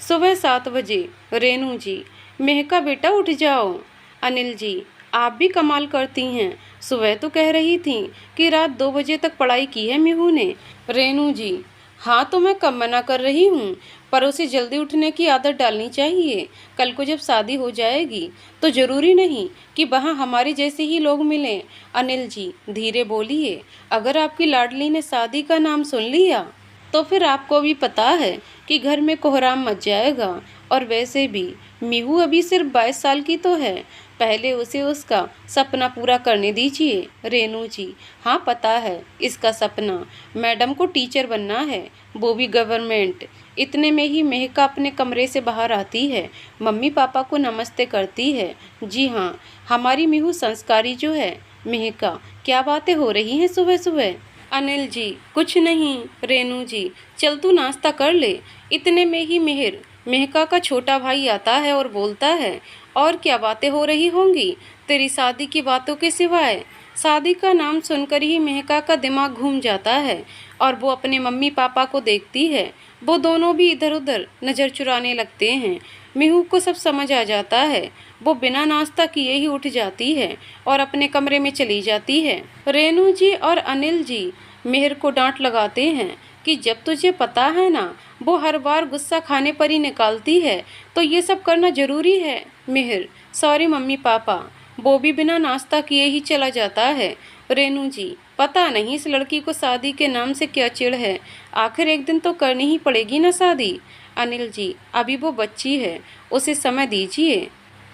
सुबह 7 बजे। रेनू जी, मेहका बेटा उठ जाओ। अनिल जी, आप भी कमाल करती हैं, सुबह तो कह रही थी कि रात 2 बजे तक पढ़ाई की है मीहू ने। रेनू जी, हाँ तो मैं कब मना कर रही हूँ, पर उसे जल्दी उठने की आदत डालनी चाहिए। कल को जब शादी हो जाएगी तो ज़रूरी नहीं कि वहाँ हमारे जैसे ही लोग मिलें। अनिल जी, धीरे बोलिए, अगर आपकी लाडली ने शादी का नाम सुन लिया तो फिर आपको भी पता है कि घर में कोहराम मच जाएगा। और वैसे भी मीहू अभी सिर्फ 22 साल की तो है, पहले उसे उसका सपना पूरा करने दीजिए। रेनू जी, हाँ पता है इसका सपना, मैडम को टीचर बनना है, वो भी गवर्नमेंट। इतने में ही मेहका अपने कमरे से बाहर आती है, मम्मी पापा को नमस्ते करती है। जी हाँ, हमारी मीहू संस्कारी जो है। मेहका, क्या बातें हो रही हैं सुबह सुबह? अनिल जी, कुछ नहीं। रेनू जी, चल तू नाश्ता कर ले। इतने में ही मेहका का छोटा भाई आता है और बोलता है, और क्या बातें हो रही होंगी तेरी शादी की बातों के सिवाय। शादी का नाम सुनकर ही मेहका का दिमाग घूम जाता है और वो अपने मम्मी पापा को देखती है। वो दोनों भी इधर उधर नज़र चुराने लगते हैं। मीहू को सब समझ आ जाता है। वो बिना नाश्ता किए ही उठ जाती है और अपने कमरे में चली जाती है। रेनू जी और अनिल जी मेहर को डांट लगाते हैं कि जब तुझे पता है ना वो हर बार गुस्सा खाने पर ही निकालती है, तो ये सब करना ज़रूरी है। मेहर, सॉरी मम्मी पापा, वो भी बिना नाश्ता किए ही चला जाता है। रेनू जी, पता नहीं इस लड़की को शादी के नाम से क्या चिढ़ है, आखिर एक दिन तो करनी ही पड़ेगी ना शादी। अनिल जी, अभी वो बच्ची है, उसे समय दीजिए,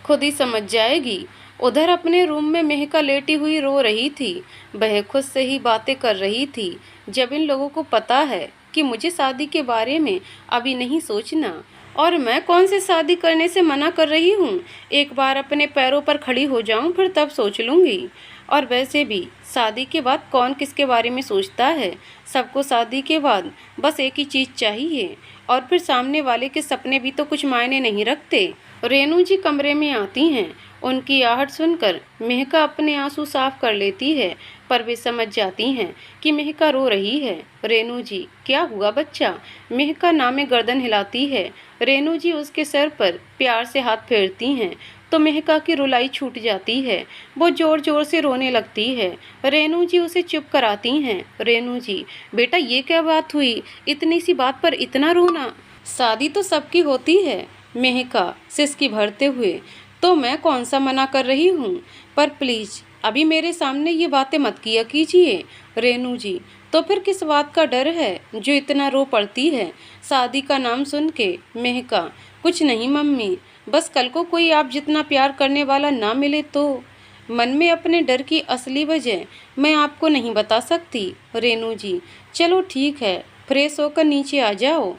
खुद ही समझ जाएगी। उधर अपने रूम में मेहका लेटी हुई रो रही थी। वह खुद से ही बातें कर रही थी। जब इन लोगों को पता है कि मुझे शादी के बारे में अभी नहीं सोचना, और मैं कौन से शादी करने से मना कर रही हूँ, एक बार अपने पैरों पर खड़ी हो जाऊँ फिर तब सोच लूँगी। और वैसे भी शादी के बाद कौन किसके बारे में सोचता है, सबको शादी के बाद बस एक ही चीज़ चाहिए, और फिर सामने वाले के सपने भी तो कुछ मायने नहीं रखते। रेनू जी कमरे में आती हैं। उनकी आहट सुनकर मेहका अपने आंसू साफ कर लेती है, पर वे समझ जाती हैं कि मेहका रो रही है। रेनू जी, क्या हुआ बच्चा? मेहका नामे गर्दन हिलाती है। रेनू जी उसके सर पर प्यार से हाथ फेरती हैं तो मेहका की रुलाई छूट जाती है। वो जोर जोर से रोने लगती है। रेनू जी उसे चुप कराती हैं। रेनू जी, बेटा ये क्या बात हुई, इतनी सी बात पर इतना रोना? शादी तो सबकी होती है। मेहका सिसकी भरते हुए, तो मैं कौन सा मना कर रही हूँ, पर प्लीज़ अभी मेरे सामने ये बातें मत किया कीजिए। रेनू जी, तो फिर किस बात का डर है जो इतना रो पड़ती है शादी का नाम सुन के? मेहका, कुछ नहीं मम्मी, बस कल को कोई आप जितना प्यार करने वाला ना मिले तो। मन में अपने डर की असली वजह मैं आपको नहीं बता सकती। रेनू जी, चलो ठीक है, फ्रेश होकर नीचे आ जाओ,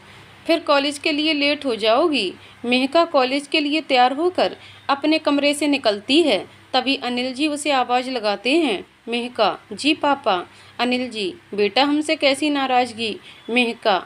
फिर कॉलेज के लिए लेट हो जाओगी। मेहका कॉलेज के लिए तैयार होकर अपने कमरे से निकलती है। तभी अनिल जी उसे आवाज़ लगाते हैं। मेहका, जी पापा। अनिल जी, बेटा हमसे कैसी नाराज़गी? मेहका,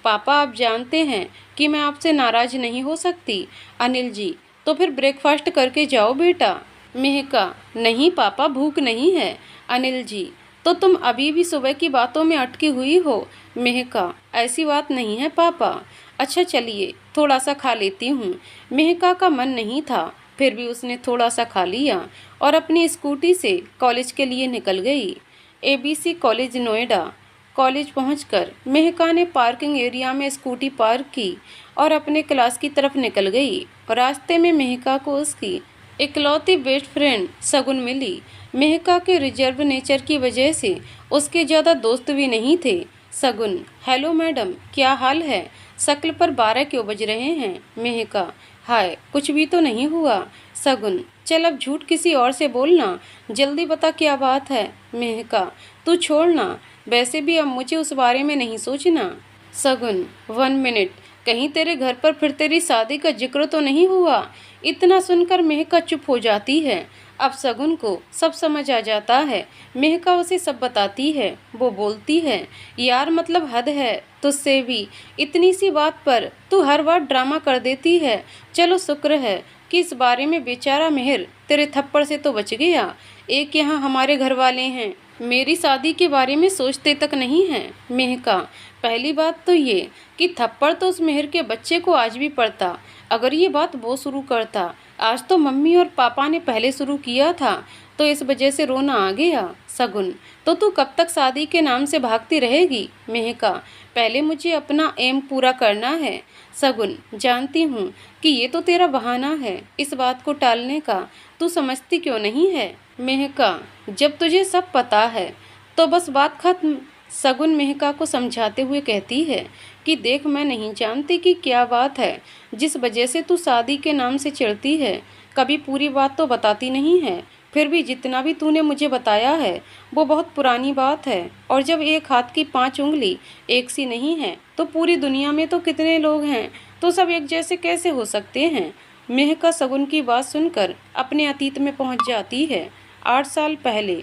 पापा आप जानते हैं कि मैं आपसे नाराज़ नहीं हो सकती। अनिल जी, तो फिर ब्रेकफास्ट करके जाओ बेटा। मेहका, नहीं पापा, भूख नहीं है। अनिल जी, तो तुम अभी भी सुबह की बातों में अटकी हुई हो। मेहका, ऐसी बात नहीं है पापा। अच्छा चलिए थोड़ा सा खा लेती हूँ। मेहका का मन नहीं था, फिर भी उसने थोड़ा सा खा लिया और अपनी स्कूटी से कॉलेज के लिए निकल गई। ABC college Noida. कॉलेज पहुंचकर मेहका ने पार्किंग एरिया में स्कूटी पार्क की और अपने क्लास की तरफ निकल गई। रास्ते में मेहका को उसकी इकलौती बेस्ट फ्रेंड शगुन मिली। मेहका के रिजर्व नेचर की वजह से उसके ज़्यादा दोस्त भी नहीं थे। शगुन, हेलो मैडम, क्या हाल है? शक्ल पर 12 क्यों बज रहे हैं? मेहका, हाय, कुछ भी तो नहीं हुआ। शगुन, चल अब झूठ किसी और से बोलना, जल्दी बता क्या बात है। मेहका, तू छोड़ना, वैसे भी अब मुझे उस बारे में नहीं सोचना। शगुन, 1 मिनट, कहीं तेरे घर पर फिर तेरी शादी का जिक्र तो नहीं हुआ? इतना सुनकर मेहका चुप हो जाती है। अब शगुन को सब समझ आ जाता है। मेहका उसे सब बताती है। वो बोलती है, यार मतलब हद है तुझसे भी, इतनी सी बात पर तू हर बार ड्रामा कर देती है। चलो शुक्र है कि इस बारे में बेचारा मेहर तेरे थप्पड़ से तो बच गया। एक यहाँ हमारे घर वाले हैं, मेरी शादी के बारे में सोचते तक नहीं हैं। मेहका, पहली बात तो ये कि थप्पड़ तो उस मेहर के बच्चे को आज भी पड़ता। अगर ये बात वो शुरू करता, आज तो मम्मी और पापा ने पहले शुरू किया था, तो इस वजह से रोना आ गया। शगुन, तो तू कब तक शादी के नाम से भागती रहेगी? मेहका, पहले मुझे अपना एम पूरा करना है। शगुन, जानती हूँ कि ये तो तेरा बहाना है इस बात को टालने का, तू समझती क्यों नहीं है? मेहका, जब तुझे सब पता है तो बस बात खत्म। शगुन मेहका को समझाते हुए कहती है कि देख, मैं नहीं जानती कि क्या बात है जिस वजह से तू शादी के नाम से चिढ़ती है। कभी पूरी बात तो बताती नहीं है, फिर भी जितना भी तूने मुझे बताया है वो बहुत पुरानी बात है। और जब एक हाथ की 5 उंगली एक सी नहीं है तो पूरी दुनिया में तो कितने लोग हैं, तो सब एक जैसे कैसे हो सकते हैं? मेहका शगुन की बात सुनकर अपने अतीत में पहुंच जाती है। 8 साल पहले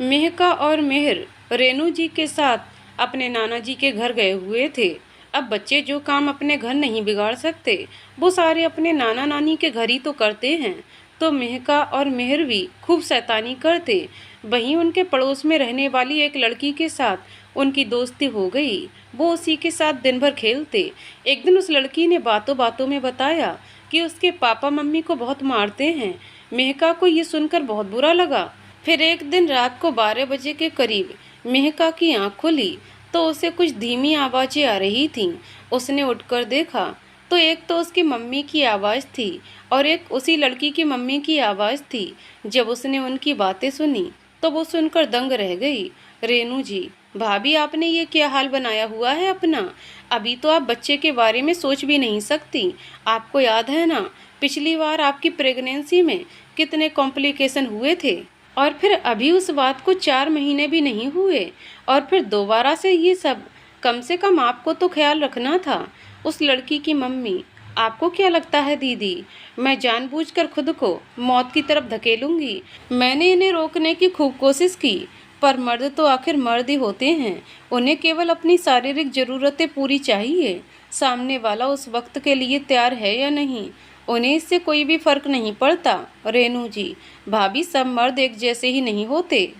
मेहका और मेहर रेणु जी के साथ अपने नाना जी के घर गए हुए थे। अब बच्चे जो काम अपने घर नहीं बिगाड़ सकते वो सारे अपने नाना नानी के घर ही तो करते हैं। तो मेहका और मेहर भी खूब शैतानी करते। वहीं उनके पड़ोस में रहने वाली एक लड़की के साथ उनकी दोस्ती हो गई। वो उसी के साथ दिन भर खेलते। एक दिन उस लड़की ने बातों बातों में बताया कि उसके पापा मम्मी को बहुत मारते हैं। मेहका को ये सुनकर बहुत बुरा लगा। फिर एक दिन रात को 12 बजे के करीब मेहका की आंख खुली तो उसे कुछ धीमी आवाज़ें आ रही थीं। उसने उठकर देखा तो एक तो उसकी मम्मी की आवाज़ थी और एक उसी लड़की की मम्मी की आवाज़ थी। जब उसने उनकी बातें सुनी तो वो सुनकर दंग रह गई। रेणु जी, भाभी, आपने ये क्या हाल बनाया हुआ है अपना? अभी तो आप बच्चे के बारे में सोच भी नहीं सकती। आपको याद है ना, पिछली बार आपकी प्रेगनेंसी में कितने कॉम्प्लिकेशन हुए थे, और फिर अभी उस बात को 4 महीने भी नहीं हुए और फिर दोबारा से ये सब। कम से कम आपको तो ख्याल रखना था। उस लड़की की मम्मी, आपको क्या लगता है दीदी, मैं जानबूझकर खुद को मौत की तरफ धकेलूंगी? मैंने इन्हें रोकने की खूब कोशिश की, पर मर्द तो आखिर मर्द ही होते हैं। उन्हें केवल अपनी शारीरिक ज़रूरतें पूरी चाहिए। सामने वाला उस वक्त के लिए तैयार है या नहीं, उन्हें इससे कोई भी फर्क नहीं पड़ता। रेणु जी, भाभी, सब मर्द एक जैसे ही नहीं होते।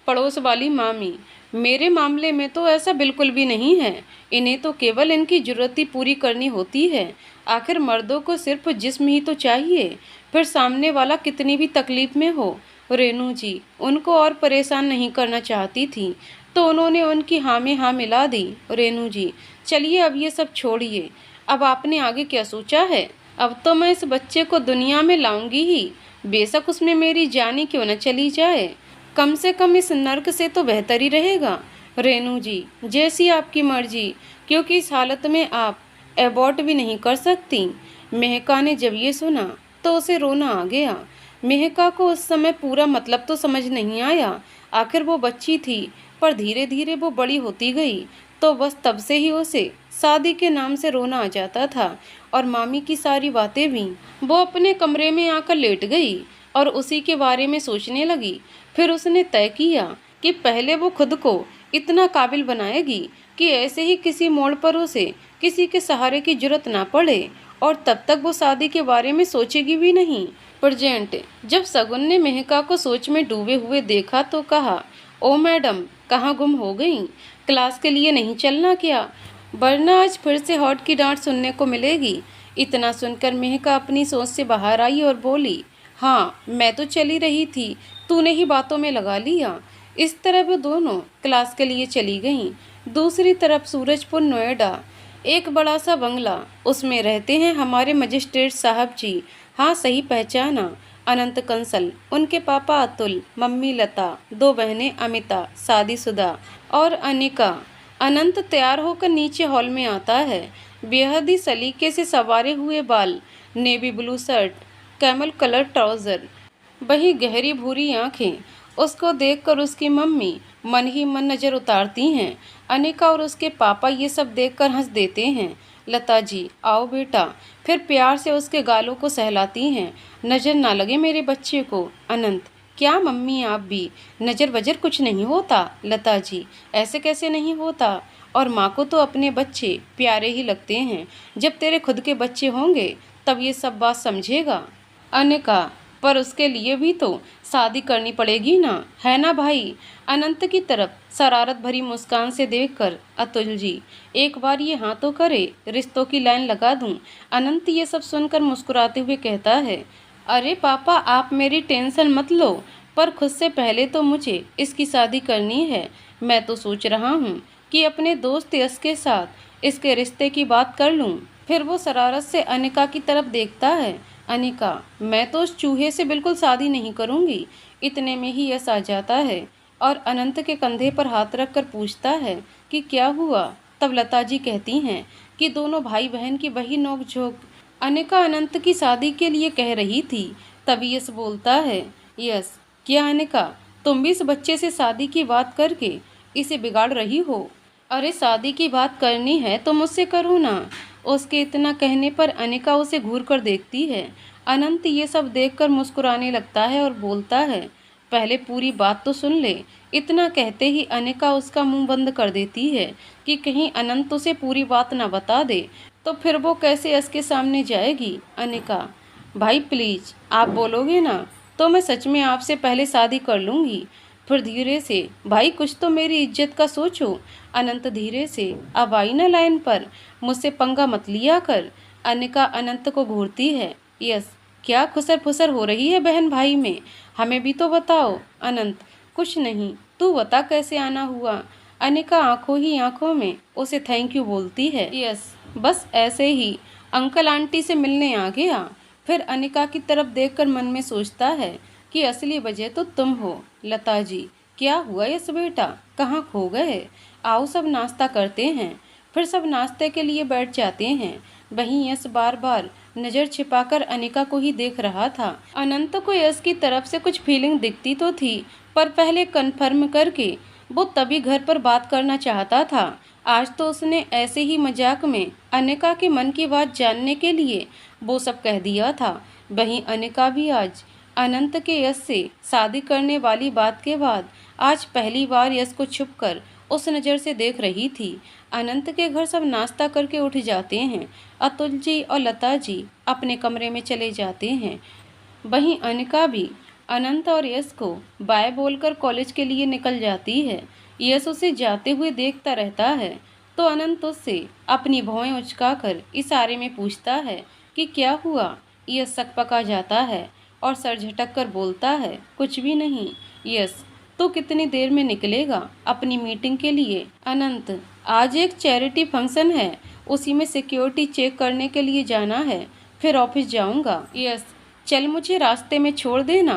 पड़ोस वाली मामी, मेरे मामले में तो ऐसा बिल्कुल भी नहीं है। इन्हें तो केवल इनकी ज़रूरत ही पूरी करनी होती है। आखिर मर्दों को सिर्फ जिस्म ही तो चाहिए, फिर सामने वाला कितनी भी तकलीफ में हो। रेणु जी उनको और परेशान नहीं करना चाहती थी तो उन्होंने उनकी हाँ में हाँ मिला दी। रेणु जी, चलिए अब ये सब छोड़िए, अब आपने आगे क्या सोचा है? अब तो मैं इस बच्चे को दुनिया में लाऊंगी ही, बेशक उसमें मेरी जान ही क्यों न चली जाए। कम से कम इस नर्क से तो बेहतर ही रहेगा। रेणु जी, जैसी आपकी मर्जी, क्योंकि इस हालत में आप एबॉर्ट भी नहीं कर सकती। मेहका ने जब ये सुना तो उसे रोना आ गया। मेहका को उस समय पूरा मतलब तो समझ नहीं आया। आखिर वो बच्ची थी, पर धीरे धीरे वो बड़ी होती गई तो बस तब से ही उसे शादी के नाम से रोना आ जाता था और मामी की सारी बातें भी। वो अपने कमरे में आकर लेट गई और उसी के बारे में सोचने लगी। फिर उसने तय किया कि पहले वो खुद को इतना काबिल बनाएगी कि ऐसे ही किसी मोड़ पर उसे किसी के सहारे की जरूरत ना पड़े, और तब तक वो शादी के बारे में सोचेगी भी नहीं। प्रेजेंट जब शगुन ने मेहका को सोच में डूबे हुए देखा तो कहा, ओ मैडम, कहाँ गुम हो गई? क्लास के लिए नहीं चलना क्या? वरना आज फिर से हॉट की डांट सुनने को मिलेगी। इतना सुनकर मेहका अपनी सोच से बाहर आई और बोली, हाँ, मैं तो चली रही थी, तूने ही बातों में लगा लिया। इस तरह वो दोनों क्लास के लिए चली गईं। दूसरी तरफ सूरजपुर नोएडा, एक बड़ा सा बंगला, उसमें रहते हैं हमारे मजिस्ट्रेट साहब जी। हाँ, सही पहचाना, अनंत कंसल। उनके पापा अतुल, मम्मी लता, 2 बहनें अमिता शादीशुदा और अनिका। अनंत तैयार होकर नीचे हॉल में आता है। बेहद ही सलीके से संवारे हुए बाल, navy blue shirt, camel colour trouser, वही गहरी भूरी आँखें। उसको देखकर उसकी मम्मी मन ही मन नज़र उतारती हैं। अनिका और उसके पापा ये सब देखकर हंस देते हैं। लता जी, आओ बेटा, फिर प्यार से उसके गालों को सहलाती हैं। नज़र ना लगे मेरे बच्चे को। अनंत, क्या मम्मी आप भी? नज़र वजर कुछ नहीं होता। लता जी, ऐसे कैसे नहीं होता? और माँ को तो अपने बच्चे प्यारे ही लगते हैं। जब तेरे खुद के बच्चे होंगे तब ये सब बात समझेगा। अनिका, पर उसके लिए भी तो शादी करनी पड़ेगी ना, है ना भाई? अनंत की तरफ शरारत भरी मुस्कान से देखकर अतुल जी एक बार ये हाँ तो करे, रिश्तों की लाइन लगा दूं। अनंत ये सब सुनकर मुस्कुराते हुए कहता है, अरे पापा आप मेरी टेंशन मत लो, पर खुद से पहले तो मुझे इसकी शादी करनी है। मैं तो सोच रहा हूँ कि अपने दोस्त यश के साथ इसके रिश्ते की बात कर लूँ। फिर वो शरारत से अनिका की तरफ देखता है। अनिका, मैं तो उस चूहे से बिल्कुल शादी नहीं करूँगी। इतने में ही यश आ जाता है और अनंत के कंधे पर हाथ रखकर पूछता है कि क्या हुआ। तब लता जी कहती हैं कि दोनों भाई बहन की वही नोक-झोंक अनिका अनंत की शादी के लिए कह रही थी। तभी यश बोलता है, यश, क्या अनिका, तुम भी इस बच्चे से शादी की बात करके इसे बिगाड़ रही हो? अरे शादी की बात करनी है तो मुझसे करो ना। उसके इतना कहने पर अनिका उसे घूर कर देखती है। अनंत ये सब देखकर मुस्कुराने लगता है और बोलता है, पहले पूरी बात तो सुन ले। इतना कहते ही अनिका उसका मुंह बंद कर देती है कि कहीं अनंत उसे पूरी बात ना बता दे तो फिर वो कैसे यश के सामने जाएगी। अनिका, भाई प्लीज आप बोलोगे ना तो मैं सच में आपसे पहले शादी कर लूँगी। फिर धीरे से, भाई कुछ तो मेरी इज्जत का सोचो। अनंत धीरे से, अब आई ना लाइन पर, मुझसे पंगा मत लिया कर। अनिका अनंत को घूरती है। यस, क्या खुसर फुसर हो रही है बहन भाई में, हमें भी तो बताओ। अनंत, कुछ नहीं, तू बता कैसे आना हुआ। अनिका आंखों ही आंखों में उसे थैंक यू बोलती है। यस, बस ऐसे ही अंकल आंटी से मिलने आ गया। फिर अनिका की तरफ देखकर मन में सोचता है कि असली वजह तो तुम हो लता जी। क्या हुआ यस बेटा, कहाँ खो गए? आओ सब नाश्ता करते हैं। फिर सब नाश्ते के लिए बैठ जाते हैं। वहीं यश बार बार नज़र छिपाकर अनिका को ही देख रहा था। अनंत को यश की तरफ से कुछ फीलिंग दिखती तो थी, पर पहले कन्फर्म करके वो तभी घर पर बात करना चाहता था। आज तो उसने ऐसे ही मजाक में अनिका के मन की बात जानने के लिए वो सब कह दिया था। वहीं अनिका भी आज अनंत के यश से शादी करने वाली बात के बाद आज पहली बार यश को छुपकर उस नज़र से देख रही थी। अनंत के घर सब नाश्ता करके उठ जाते हैं। अतुल जी और लता जी अपने कमरे में चले जाते हैं। वहीं अनिका भी अनंत और यश को बाय बोलकर कॉलेज के लिए निकल जाती है। यश उसे जाते हुए देखता रहता है तो अनंत उससे अपनी भौहें उचकाकर इशारे में पूछता है कि क्या हुआ। यश सकपका जाता है और सर झटक कर बोलता है, कुछ भी नहीं। यश, तो कितनी देर में निकलेगा अपनी मीटिंग के लिए? अनंत, आज एक चैरिटी फंक्शन है, उसी में सिक्योरिटी चेक करने के लिए जाना है, फिर ऑफिस जाऊंगा। यश, चल मुझे रास्ते में छोड़ देना,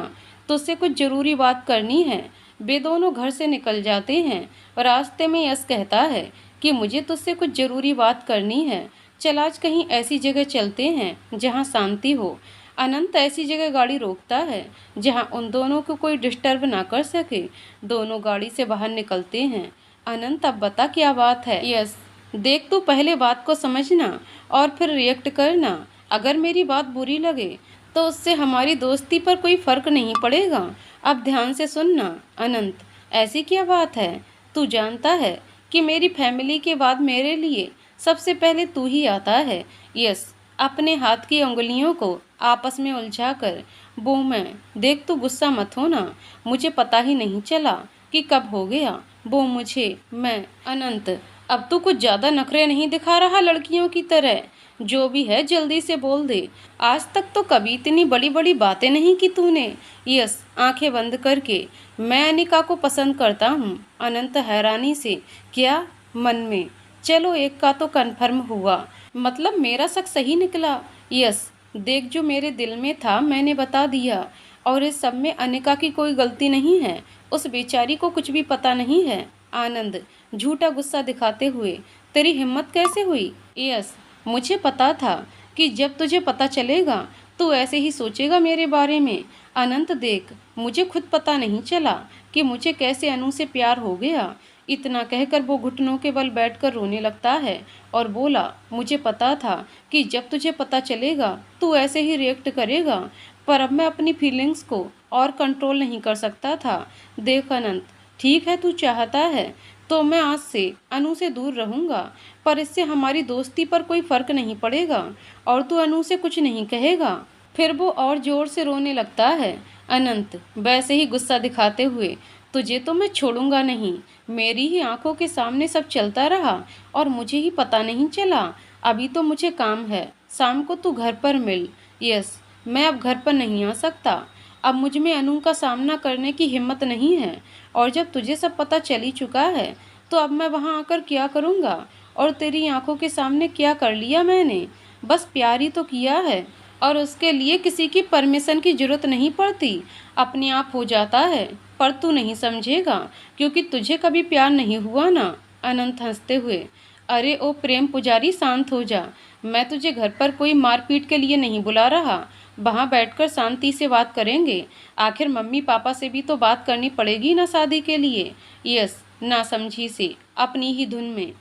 तुझसे कुछ ज़रूरी बात करनी है। वे दोनों घर से निकल जाते हैं। रास्ते में यश कहता है कि मुझे तुझसे कुछ ज़रूरी बात करनी है, चल आज कहीं ऐसी जगह चलते हैं जहाँ शांति हो। अनंत ऐसी जगह गाड़ी रोकता है जहाँ उन दोनों को कोई डिस्टर्ब ना कर सके। दोनों गाड़ी से बाहर निकलते हैं। अनंत, अब बता क्या बात है? यस, देख तू पहले बात को समझना और फिर रिएक्ट करना। अगर मेरी बात बुरी लगे तो उससे हमारी दोस्ती पर कोई फर्क नहीं पड़ेगा। अब ध्यान से सुनना। अनंत, ऐसी क्या बात है? तू जानता है कि मेरी फैमिली के बाद मेरे लिए सबसे पहले तू ही आता है। यस, अपने हाथ की उंगलियों को आपस में उलझाकर वो मैं, देख तू गुस्सा मत होना, मुझे पता ही नहीं चला कि कब हो गया वो मुझे मैं। अनंत, अब तू कुछ ज़्यादा नखरे नहीं दिखा रहा लड़कियों की तरह? जो भी है जल्दी से बोल दे। आज तक तो कभी इतनी बड़ी बड़ी बातें नहीं की तूने। यस, आंखें बंद करके, मैं अनिका को पसंद करता हूँ। अनंत हैरानी से, क्या? मन में, चलो एक का तो कन्फर्म हुआ, मतलब मेरा शक सही निकला। यस, देख जो मेरे दिल में था मैंने बता दिया, और इस सब में अनिका की कोई गलती नहीं है, उस बेचारी को कुछ भी पता नहीं है। आनंद झूठा गुस्सा दिखाते हुए, तेरी हिम्मत कैसे हुई? यस, मुझे पता था कि जब तुझे पता चलेगा तू ऐसे ही सोचेगा मेरे बारे में। अनंत देख, मुझे खुद पता नहीं चला कि मुझे कैसे अनु से प्यार हो गया। इतना कहकर वो घुटनों के बल बैठकर रोने लगता है और बोला, मुझे पता था कि जब तुझे पता चलेगा तू ऐसे ही रिएक्ट करेगा, पर अब मैं अपनी फीलिंग्स को और कंट्रोल नहीं कर सकता था। देख अनंत, ठीक है तू चाहता है तो मैं आज से अनु से दूर रहूँगा, पर इससे हमारी दोस्ती पर कोई फ़र्क नहीं पड़ेगा और तू अनु से कुछ नहीं कहेगा। फिर वो और जोर से रोने लगता है। अनंत वैसे ही गुस्सा दिखाते हुए, तुझे तो मैं छोड़ूंगा नहीं। मेरी ही आंखों के सामने सब चलता रहा और मुझे ही पता नहीं चला। अभी तो मुझे काम है, शाम को तू घर पर मिल। यस, मैं अब घर पर नहीं आ सकता। अब मुझ में अनु का सामना करने की हिम्मत नहीं है। और जब तुझे सब पता चल ही चुका है तो अब मैं वहाँ आकर क्या करूँगा? और तेरी आंखों के सामने क्या कर लिया मैंने? बस प्यार ही तो किया है और उसके लिए किसी की परमिशन की जरूरत नहीं पड़ती, अपने आप हो जाता है। पर तू नहीं समझेगा क्योंकि तुझे कभी प्यार नहीं हुआ ना। अनंत हंसते हुए, अरे ओ प्रेम पुजारी, शांत हो जा। मैं तुझे घर पर कोई मारपीट के लिए नहीं बुला रहा। वहाँ बैठकर शांति से बात करेंगे। आखिर मम्मी पापा से भी तो बात करनी पड़ेगी ना शादी के लिए। यस, ना समझी से अपनी ही धुन में।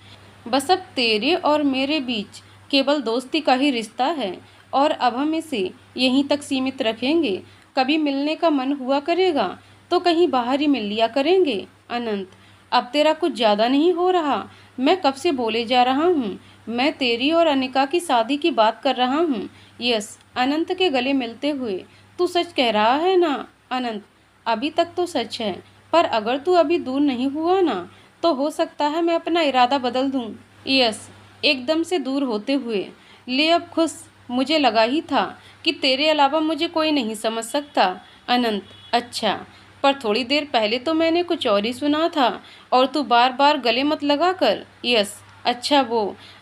बस अब तेरे और मेरे बीच केवल दोस्ती का ही रिश्ता है और अब हम इसे यहीं तक सीमित रखेंगे। कभी मिलने का मन हुआ करेगा तो कहीं बाहर ही मिल लिया करेंगे। अनंत, अब तेरा कुछ ज़्यादा नहीं हो रहा? मैं कब से बोले जा रहा हूँ, मैं तेरी और अनिका की शादी की बात कर रहा हूँ। यस, अनंत के गले मिलते हुए, तू सच कह रहा है ना? अनंत, अभी तक तो सच है, पर अगर तू अभी दूर नहीं हुआ ना तो हो सकता है मैं अपना इरादा बदल दूँ। यस, एकदम से दूर होते हुए, ले अब खुश, मुझे लगा ही था कि तेरे अलावा मुझे कोई नहीं समझ सकता। अनंत, अच्छा, पर थोड़ी देर पहले तो मैंने कुछ और ही सुना था और तू बार बार गले मत लगा कर। यस, अच्छा,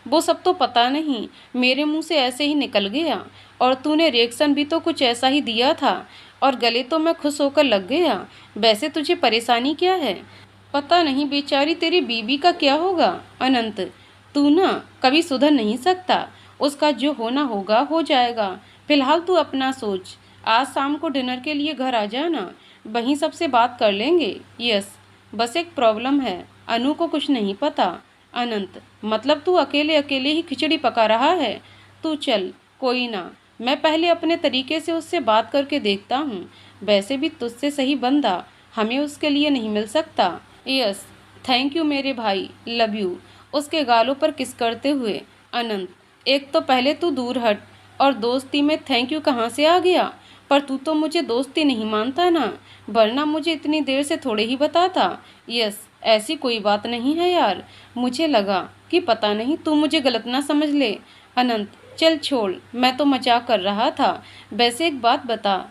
वो सब तो पता नहीं, मेरे मुंह से ऐसे ही निकल गया और तूने रिएक्शन भी तो कुछ ऐसा ही दिया था और गले तो मैं खुश होकर लग गया। वैसे तुझे परेशानी क्या है? पता नहीं बेचारी तेरी बीबी का क्या होगा। अनंत, तू ना कभी सुधर नहीं सकता। उसका जो होना होगा हो जाएगा। फिलहाल तू अपना सोच। आज शाम को डिनर के लिए घर आ जाना, वहीं सबसे बात कर लेंगे। यस, बस एक प्रॉब्लम है, अनु को कुछ नहीं पता। अनंत, मतलब तू अकेले अकेले ही खिचड़ी पका रहा है? तू चल, कोई ना, मैं पहले अपने तरीके से उससे बात करके देखता हूँ। वैसे भी तुझसे सही बंदा हमें उसके लिए नहीं मिल सकता। यस, थैंक यू मेरे भाई, लव यू। उसके गालों पर किस करते हुए, अनंत, एक तो पहले तू दूर हट और दोस्ती में थैंक यू कहाँ से आ गया? पर तू तो मुझे दोस्ती नहीं मानता ना, वरना मुझे इतनी देर से थोड़े ही बताता। यस, ऐसी कोई बात नहीं है यार, मुझे लगा कि पता नहीं तू मुझे गलत ना समझ ले। अनंत, चल छोड़, मैं तो मजाक कर रहा था। वैसे एक बात बता,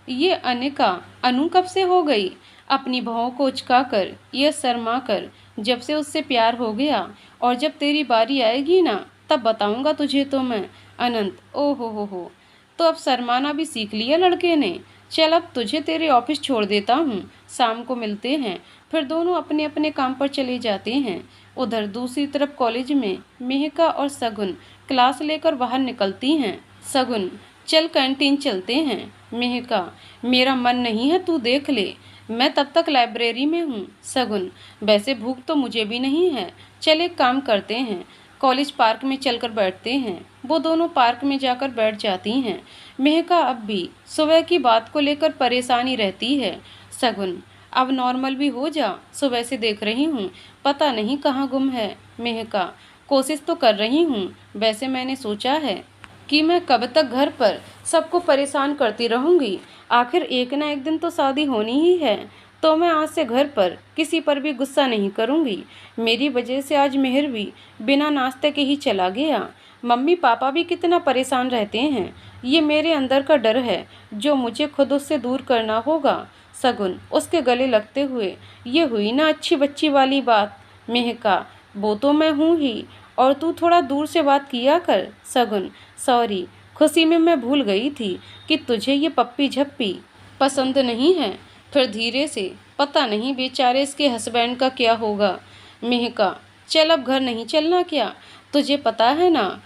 ये अनिका अनु कब से हो गई? अपनी भौं को उचकाकर, यह शर्मा कर, जब से उससे प्यार हो गया। और जब तेरी बारी आएगी ना तब बताऊंगा तुझे तो मैं। अनंत, ओ हो, तो अब शर्माना भी सीख लिया लड़के ने। चल अब तुझे तेरे ऑफिस छोड़ देता हूँ, शाम को मिलते हैं। फिर दोनों अपने अपने काम पर चले जाते हैं। उधर दूसरी तरफ कॉलेज में मेहका और सगुन क्लास लेकर बाहर निकलती हैं। सगुन, चल कैंटीन चलते हैं। मेहका, मेरा मन नहीं है, तू देख ले, मैं तब तक लाइब्रेरी में हूँ। सगुन, वैसे भूख तो मुझे भी नहीं है, चल एक काम करते हैं, कॉलेज पार्क में चलकर बैठते हैं। वो दोनों पार्क में जाकर बैठ जाती हैं। मेहका अब भी सुबह की बात को लेकर परेशानी रहती है। सगुन, अब नॉर्मल भी हो जा, सुबह से देख रही हूँ, पता नहीं कहाँ गुम है। मेहका, कोशिश तो कर रही हूँ। वैसे मैंने सोचा है कि मैं कब तक घर पर सबको परेशान करती रहूँगी। आखिर एक ना एक दिन तो शादी होनी ही है, तो मैं आज से घर पर किसी पर भी गुस्सा नहीं करूँगी। मेरी वजह से आज मेहर भी बिना नाश्ते के ही चला गया। मम्मी पापा भी कितना परेशान रहते हैं, ये मेरे अंदर का डर है जो मुझे खुद उससे दूर करना होगा। सगुन, उसके गले लगते हुए, ये हुई ना अच्छी बच्ची वाली बात। मेहका, वो तो मैं हूँ ही, और तू थोड़ा दूर से बात किया कर। सगुन, सॉरी, खुशी में मैं भूल गई थी कि तुझे ये पप्पी झप्पी पसंद नहीं है। फिर धीरे से, पता नहीं बेचारे इसके हस्बैंड का क्या होगा। मेहका, चल अब घर नहीं चलना क्या? तुझे पता है ना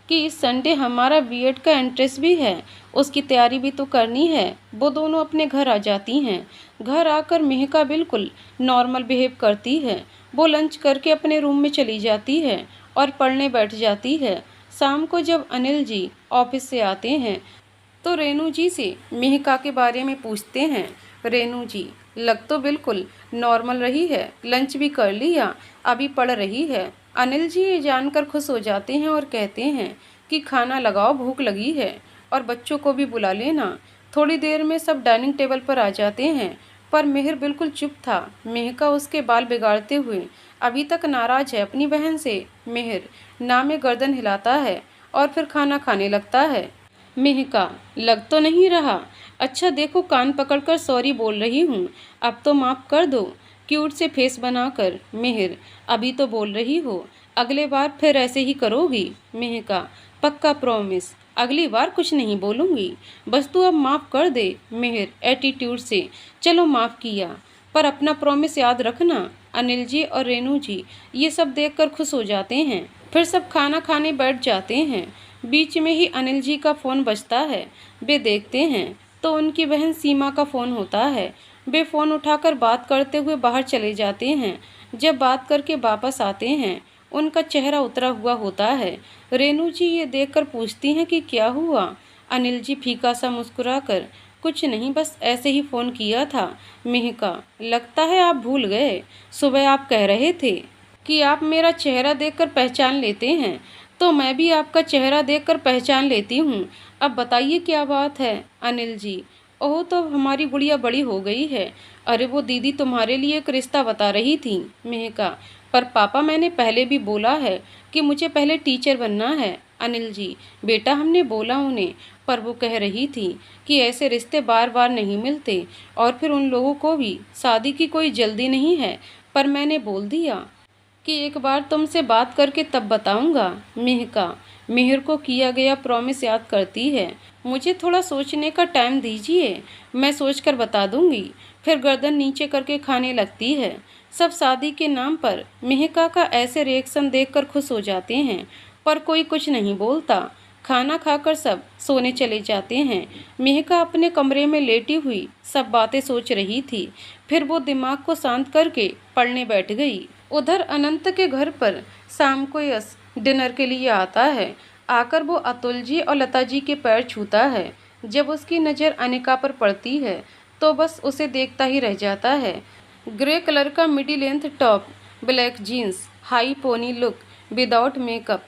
कि इस संडे हमारा बीएड का एंट्रेंस भी है, उसकी तैयारी भी तो करनी है। वो दोनों अपने घर आ जाती हैं। घर आकर मेहका बिल्कुल नॉर्मल बिहेव करती है। वो लंच करके अपने रूम में चली जाती है और पढ़ने बैठ जाती है। शाम को जब अनिल जी ऑफिस से आते हैं तो रेनू जी से मेहका के बारे में पूछते हैं। रेनू जी, लग तो बिल्कुल नॉर्मल रही है, लंच भी कर लिया, अभी पढ़ रही है। अनिल जी ये जानकर खुश हो जाते हैं और कहते हैं कि खाना लगाओ, भूख लगी है। और बच्चों को भी बुला लेना। थोड़ी देर में सब डाइनिंग टेबल पर आ जाते हैं, पर मिहिर बिल्कुल चुप था। मेहका उसके बाल बिगाड़ते हुए अभी तक नाराज है अपनी बहन से। मिहिर ना में गर्दन हिलाता है और फिर खाना खाने लगता है। मेहका, लग तो नहीं रहा। अच्छा देखो, कान पकड़कर सॉरी बोल रही हूँ, अब तो माफ़ कर दो। क्यूट से फेस बनाकर। मिहिर, अभी तो बोल रही हो, अगले बार फिर ऐसे ही करोगी? मेहका, पक्का प्रॉमिस, अगली बार कुछ नहीं बोलूँगी, बस तू अब माफ़ कर दे। मिहिर एटीट्यूड से, चलो माफ़ किया, पर अपना प्रॉमिस याद रखना। अनिल जी और रेनू जी ये सब देखकर खुश हो जाते हैं। फिर सब खाना खाने बैठ जाते हैं। बीच में ही अनिल जी का फ़ोन बजता है। वे देखते हैं तो उनकी बहन सीमा का फ़ोन होता है। वे फ़ोन उठाकर बात करते हुए बाहर चले जाते हैं। जब बात करके वापस आते हैं, उनका चेहरा उतरा हुआ होता है। रेनू जी ये देखकर पूछती हैं कि क्या हुआ। अनिल जी फीका सा मुस्कुराकर, कुछ नहीं, बस ऐसे ही फ़ोन किया था। मेहका, लगता है आप भूल गए, सुबह आप कह रहे थे कि आप मेरा चेहरा देखकर पहचान लेते हैं, तो मैं भी आपका चेहरा देखकर पहचान लेती हूँ। अब बताइए क्या बात है? अनिल जी, ओह, तो हमारी गुड़िया बड़ी हो गई है। अरे वो दीदी तुम्हारे लिए एक रिश्ता बता रही थी। मेहका, पर पापा मैंने पहले भी बोला है कि मुझे पहले टीचर बनना है। अनिल जी, बेटा हमने बोला उन्हें, पर वो कह रही थी कि ऐसे रिश्ते बार बार नहीं मिलते, और फिर उन लोगों को भी शादी की कोई जल्दी नहीं है, पर मैंने बोल दिया कि एक बार तुमसे बात करके तब बताऊंगा। मेहका, मिहिर को किया गया प्रॉमिस याद करती है। मुझे थोड़ा सोचने का टाइम दीजिए, मैं सोचकर बता दूंगी। फिर गर्दन नीचे करके खाने लगती है। सब शादी के नाम पर मेहका का ऐसे रिएक्शन देखकर खुश हो जाते हैं, पर कोई कुछ नहीं बोलता। खाना खाकर सब सोने चले जाते हैं। मेहका अपने कमरे में लेटी हुई सब बातें सोच रही थी। फिर वो दिमाग को शांत करके पढ़ने बैठ गई। उधर अनंत के घर पर शाम को यश डिनर के लिए आता है। आकर वो अतुल जी और लता जी के पैर छूता है। जब उसकी नज़र अनिका पर पड़ती है तो बस उसे देखता ही रह जाता है। ग्रे कलर का midi length top, black jeans, high pony look, without makeup.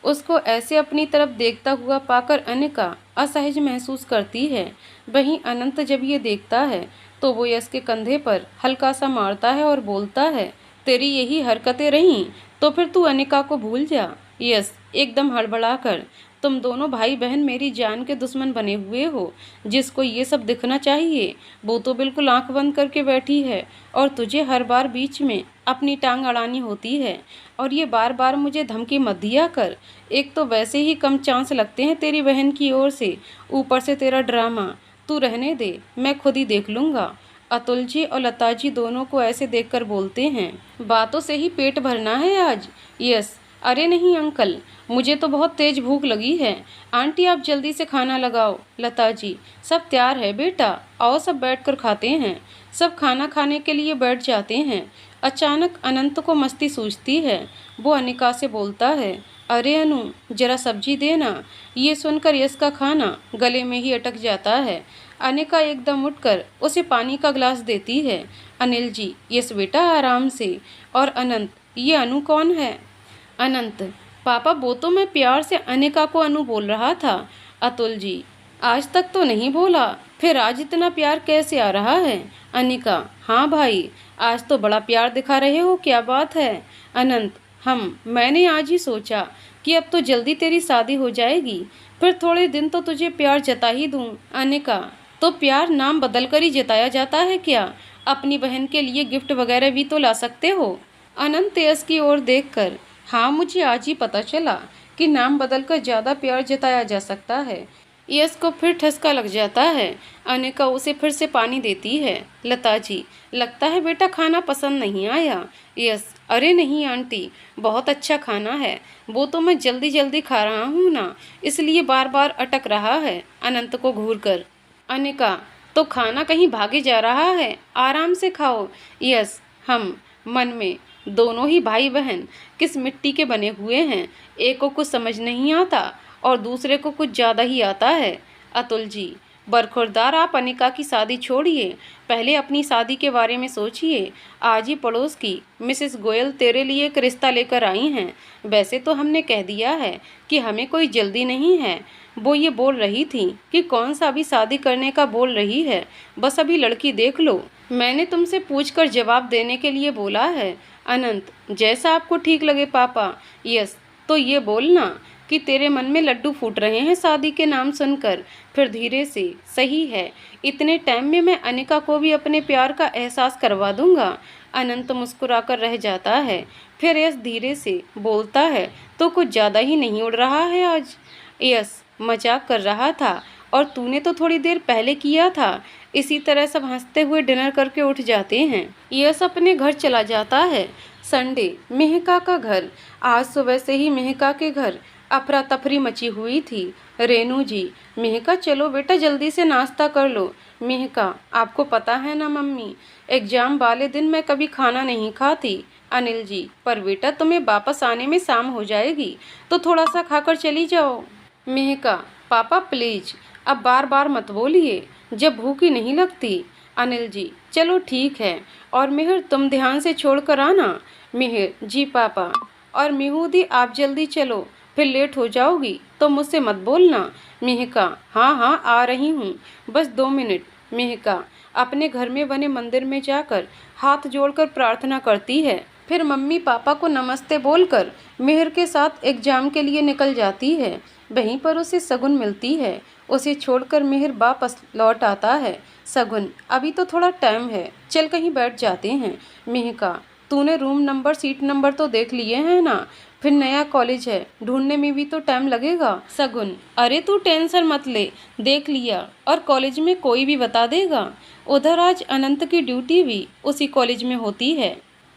उसको ऐसे अपनी तरफ देखता हुआ पाकर अनिका असहज महसूस करती है। वहीं अनंत जब ये देखता है तो वो यश के कंधे पर हल्का सा मारता है और बोलता है, तेरी यही हरकतें रहीं तो फिर तू अनिका को भूल जा। यश एकदम हड़बड़ाकर, तुम दोनों भाई बहन मेरी जान के दुश्मन बने हुए हो। जिसको ये सब दिखना चाहिए वो तो बिल्कुल आंख बंद करके बैठी है, और तुझे हर बार बीच में अपनी टांग अड़ानी होती है। और ये बार बार मुझे धमकी मत दिया कर, एक तो वैसे ही कम चांस लगते हैं तेरी बहन की ओर से, ऊपर से तेरा ड्रामा। तू रहने दे, मैं खुद ही देख लूँगा। अतुल जी और लता जी दोनों को ऐसे देखकर बोलते हैं, बातों से ही पेट भरना है आज? यस, अरे नहीं अंकल, मुझे तो बहुत तेज भूख लगी है। आंटी आप जल्दी से खाना लगाओ। लता जी, सब तैयार है बेटा, आओ सब बैठकर खाते हैं। सब खाना खाने के लिए बैठ जाते हैं। अचानक अनंत को मस्ती सूझती है। वो अनिका से बोलता है, अरे अनु, जरा सब्जी देना। ये सुनकर यश का खाना गले में ही अटक जाता है। अनिका एकदम उठकर उसे पानी का गिलास देती है। अनिल जी, यश बेटा आराम से। और अनंत, ये अनु कौन है? अनंत, पापा वो तो मैं प्यार से अनिका को अनु बोल रहा था। अतुल जी, आज तक तो नहीं बोला, फिर आज इतना प्यार कैसे आ रहा है? अनिका, हाँ भाई, आज तो बड़ा प्यार दिखा रहे हो, क्या बात है? अनंत, मैंने आज ही सोचा कि अब तो जल्दी तेरी शादी हो जाएगी, फिर थोड़े दिन तो तुझे प्यार जता ही दूँ। अनिका, तो प्यार नाम बदल कर ही जताया जाता है क्या? अपनी बहन के लिए गिफ्ट वगैरह भी तो ला सकते हो। अनंत यश की ओर देखकर, हाँ मुझे आज ही पता चला कि नाम बदलकर ज़्यादा प्यार जताया जा सकता है। यश को फिर ठसका लग जाता है। अनिका उसे फिर से पानी देती है। लता जी, लगता है बेटा खाना पसंद नहीं आया। यश, अरे नहीं आंटी, बहुत अच्छा खाना है, वो तो मैं जल्दी जल्दी खा रहा हूँ ना, इसलिए बार बार अटक रहा है। अनंत को घूर कर, अनिका, तो खाना कहीं भागे जा रहा है, आराम से खाओ। यश, मन में, दोनों ही भाई बहन किस मिट्टी के बने हुए हैं, एक को कुछ समझ नहीं आता और दूसरे को कुछ ज़्यादा ही आता है। अतुल जी, बरखुरदार, आप अनिका की शादी छोड़िए, पहले अपनी शादी के बारे में सोचिए। आज ही पड़ोस की मिसेस गोयल तेरे लिए एक रिश्ता लेकर आई हैं। वैसे तो हमने कह दिया है कि हमें कोई जल्दी नहीं है, वो ये बोल रही थी कि कौन सा अभी शादी करने का बोल रही है, बस अभी लड़की देख लो। मैंने तुमसे पूछकर जवाब देने के लिए बोला है। अनंत, जैसा आपको ठीक लगे पापा। यस, तो ये बोलना कि तेरे मन में लड्डू फूट रहे हैं शादी के नाम सुनकर। फिर धीरे से, सही है, इतने टाइम में मैं अनिका को भी अपने प्यार का एहसास करवा दूंगा। अनंत मुस्कुराकर रह जाता है। फिर यश धीरे से बोलता है, तो कुछ ज़्यादा ही नहीं उड़ रहा है आज? यश मजाक कर रहा था, और तूने तो थोड़ी देर पहले किया था। इसी तरह सब हंसते हुए डिनर करके उठ जाते हैं। यश अपने घर चला जाता है। संडे, मेहका का घर। आज सुबह से ही मेहका के घर अफरा तफरी मची हुई थी। रेनू जी, मेहका चलो बेटा जल्दी से नाश्ता कर लो। मेहका, आपको पता है ना मम्मी, एग्जाम वाले दिन मैं कभी खाना नहीं खाती। अनिल जी, पर बेटा तुम्हें वापस आने में शाम हो जाएगी, तो थोड़ा सा खाकर चली जाओ। मेहका, पापा प्लीज, अब बार बार मत बोलिए, जब भूख ही नहीं लगती। अनिल जी, चलो ठीक है, और मेहर तुम ध्यान से छोड़ कर आना। मेहर, जी पापा। और मिहूदी, आप जल्दी चलो, फिर लेट हो जाओगी तो मुझसे मत बोलना। मेहका, हाँ हाँ आ रही हूँ, बस 2 मिनट। मेहका अपने घर में बने मंदिर में जाकर हाथ जोड़कर प्रार्थना करती है। फिर मम्मी पापा को नमस्ते बोलकर मेहर के साथ एग्जाम के लिए निकल जाती है। वहीं पर उसे सगुन मिलती है। उसे छोड़कर मेहर वापस लौट आता है। सगुन, अभी तो थोड़ा टाइम है, चल कहीं बैठ जाते हैं। मेहका, तूने रूम नंबर सीट नंबर तो देख लिए हैं ना? फिर नया कॉलेज है, ढूंढने में भी तो टाइम लगेगा। सगुन, अरे तू टेंशन मत ले, देख लिया, और कॉलेज में कोई भी बता देगा। उधर आज अनंत की ड्यूटी भी उसी कॉलेज में होती है।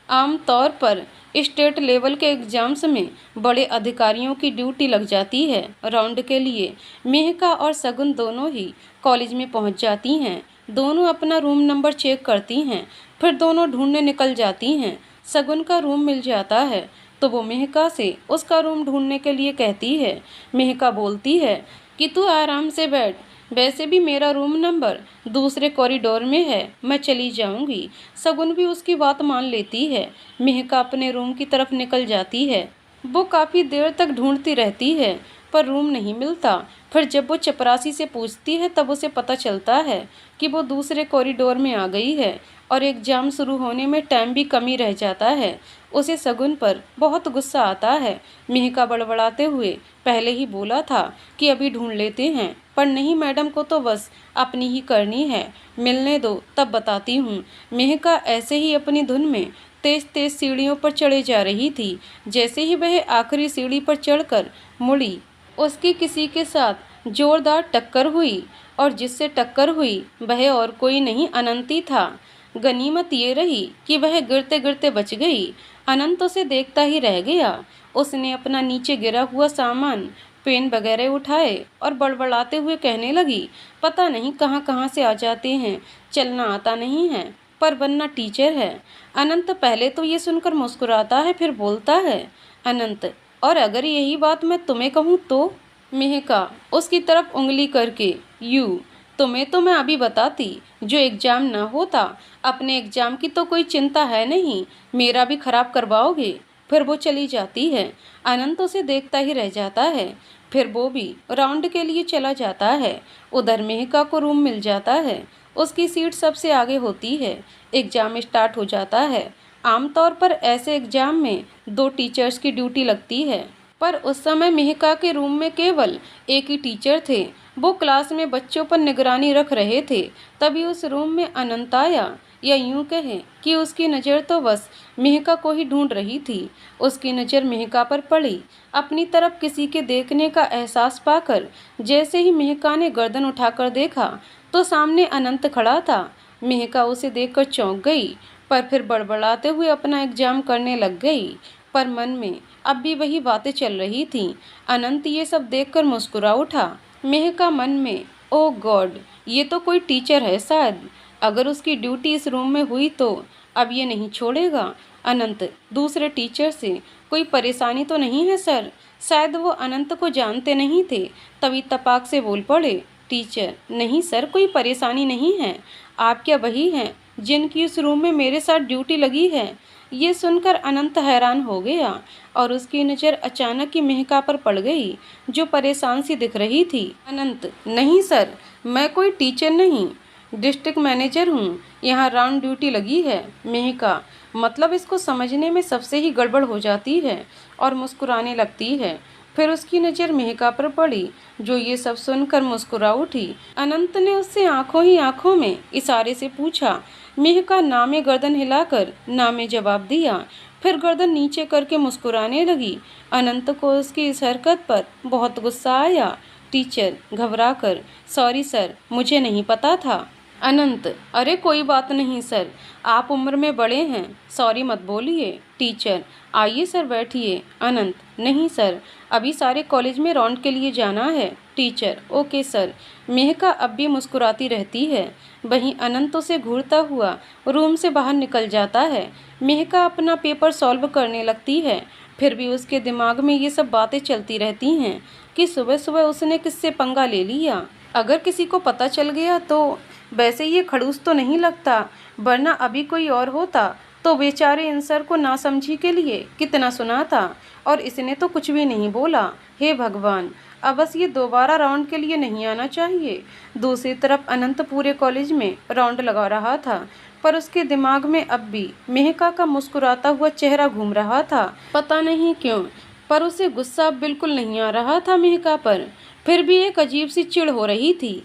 आम तौर पर स्टेट लेवल के एग्जाम्स में बड़े अधिकारियों की ड्यूटी लग जाती है। राउंड के लिए मेहका और सगुन दोनों ही कॉलेज में पहुंच जाती हैं। दोनों अपना रूम नंबर चेक करती हैं, फिर दोनों ढूंढने निकल जाती हैं। सगुन का रूम मिल जाता है तो वो मेहका से उसका रूम ढूंढने के लिए कहती है। मेहका बोलती है कि तू आराम से बैठ, वैसे भी मेरा रूम नंबर दूसरे कॉरिडोर में है, मैं चली जाऊंगी। सगुन भी उसकी बात मान लेती है। मेहका अपने रूम की तरफ निकल जाती है। वो काफ़ी देर तक ढूंढती रहती है, पर रूम नहीं मिलता। फिर जब वो चपरासी से पूछती है तब उसे पता चलता है कि वो दूसरे कॉरिडोर में आ गई है, और एग्जाम शुरू होने में टाइम भी कम ही रह जाता है। उसे सगुन पर बहुत गुस्सा आता है। मेहका बड़बड़ाते हुए पहले ही बोला था कि अभी ढूंढ लेते हैं, पर नहीं मैडम को तो बस अपनी ही करनी है, मिलने दो तब बताती हूँ। मेहका ऐसे ही अपनी धुन में तेज तेज सीढ़ियों पर चढ़े जा रही थी। जैसे ही वह आखिरी सीढ़ी पर चढ़कर मुड़ी, उसकी किसी के साथ जोरदार टक्कर हुई, और जिससे टक्कर हुई वह और कोई नहीं अनंती था। गनीमत ये रही कि वह गिरते गिरते बच गई। अनंत उसे देखता ही रह गया। उसने अपना नीचे गिरा हुआ सामान, पेन वगैरह उठाए और बड़बड़ाते हुए कहने लगी, पता नहीं कहाँ कहाँ से आ जाते हैं, चलना आता नहीं है, पर बनना टीचर है। अनंत पहले तो ये सुनकर मुस्कुराता है, फिर बोलता है, अनंत, और अगर यही बात मैं तुम्हें कहूँ तो? मेहका उसकी तरफ उंगली करके, तुम्हें तो मैं अभी बताती, जो एग्जाम ना होता। अपने एग्जाम की तो कोई चिंता है नहीं, मेरा भी खराब करवाओगे। फिर वो चली जाती है। अनंत उसे देखता ही रह जाता है। फिर वो भी राउंड के लिए चला जाता है। उधर मेहका को रूम मिल जाता है। उसकी सीट सबसे आगे होती है। एग्जाम स्टार्ट हो जाता है। आमतौर पर ऐसे एग्जाम में 2 टीचर्स की ड्यूटी लगती है, पर उस समय मेहका के रूम में केवल एक ही टीचर थे। वो क्लास में बच्चों पर निगरानी रख रहे थे। तभी उस रूम में अनंत आया, या यूं कहें कि उसकी नज़र तो बस मेहका को ही ढूंढ रही थी। उसकी नज़र मेहका पर पड़ी। अपनी तरफ किसी के देखने का एहसास पाकर जैसे ही मेहका ने गर्दन उठाकर देखा तो सामने अनंत खड़ा था। मेहका उसे देखकर चौंक गई, पर फिर बड़बड़ाते हुए अपना एग्जाम करने लग गई। पर मन में अब भी वही बातें चल रही थीं। अनंत ये सब देखकर मुस्कुरा उठा। मेहका मन में, ओ गॉड, ये तो कोई टीचर है शायद। अगर उसकी ड्यूटी इस रूम में हुई तो अब ये नहीं छोड़ेगा। अनंत, दूसरे टीचर से कोई परेशानी तो नहीं है सर? शायद वो अनंत को जानते नहीं थे, तभी तपाक से बोल पड़े, टीचर, नहीं सर, कोई परेशानी नहीं है। आप क्या वही हैं जिनकी इस रूम में मेरे साथ ड्यूटी लगी है? ये सुनकर अनंत हैरान हो गया और उसकी नज़र अचानक ही मेहका पर पड़ गई, जो परेशान सी दिख रही थी। अनंत, नहीं सर, मैं कोई टीचर नहीं, डिस्ट्रिक्ट मैनेजर हूँ, यहाँ राउंड ड्यूटी लगी है। मेहका मतलब इसको समझने में सबसे ही गड़बड़ हो जाती है और मुस्कुराने लगती है। फिर उसकी नज़र मेहका पर पड़ी, जो ये सब सुनकर मुस्कुरा उठी। अनंत ने उससे आंखों ही आंखों में इशारे से पूछा। मेहका ना में गर्दन हिलाकर ना में जवाब दिया, फिर गर्दन नीचे करके मुस्कुराने लगी। अनंत को उसकी इस हरकत पर बहुत गुस्सा आया। टीचर घबराकर, सॉरी सर, मुझे नहीं पता था। अनंत, अरे कोई बात नहीं सर, आप उम्र में बड़े हैं, सॉरी मत बोलिए। टीचर, आइए सर बैठिए। अनंत, नहीं सर, अभी सारे कॉलेज में राउंड के लिए जाना है। Teacher, okay sir. मेहका अब भी मुस्कुराती रहती है। वहीं अनंत उसे घूरता हुआ रूम से बाहर निकल जाता है। मेहका अपना पेपर सॉल्व करने लगती है। फिर भी उसके दिमाग में ये सब बातें चलती रहती हैं कि सुबह सुबह उसने किससे पंगा ले लिया। अगर किसी को पता चल गया तो वैसे ये खड़ूस तो नहीं लगता, वरना अभी कोई और होता तो बेचारे इन सर को नासमझी के लिए कितना सुनाता, और इसने तो कुछ भी नहीं बोला। हे भगवान, अब बस ये दोबारा राउंड के लिए नहीं आना चाहिए। दूसरी तरफ अनंत पूरे कॉलेज में राउंड लगा रहा था, पर उसके दिमाग में अब भी मेहका का मुस्कुराता हुआ चेहरा घूम रहा था। पता नहीं क्यों, पर उसे गुस्सा अब बिल्कुल नहीं आ रहा था मेहका पर, फिर भी एक अजीब सी चिढ़ हो रही थी।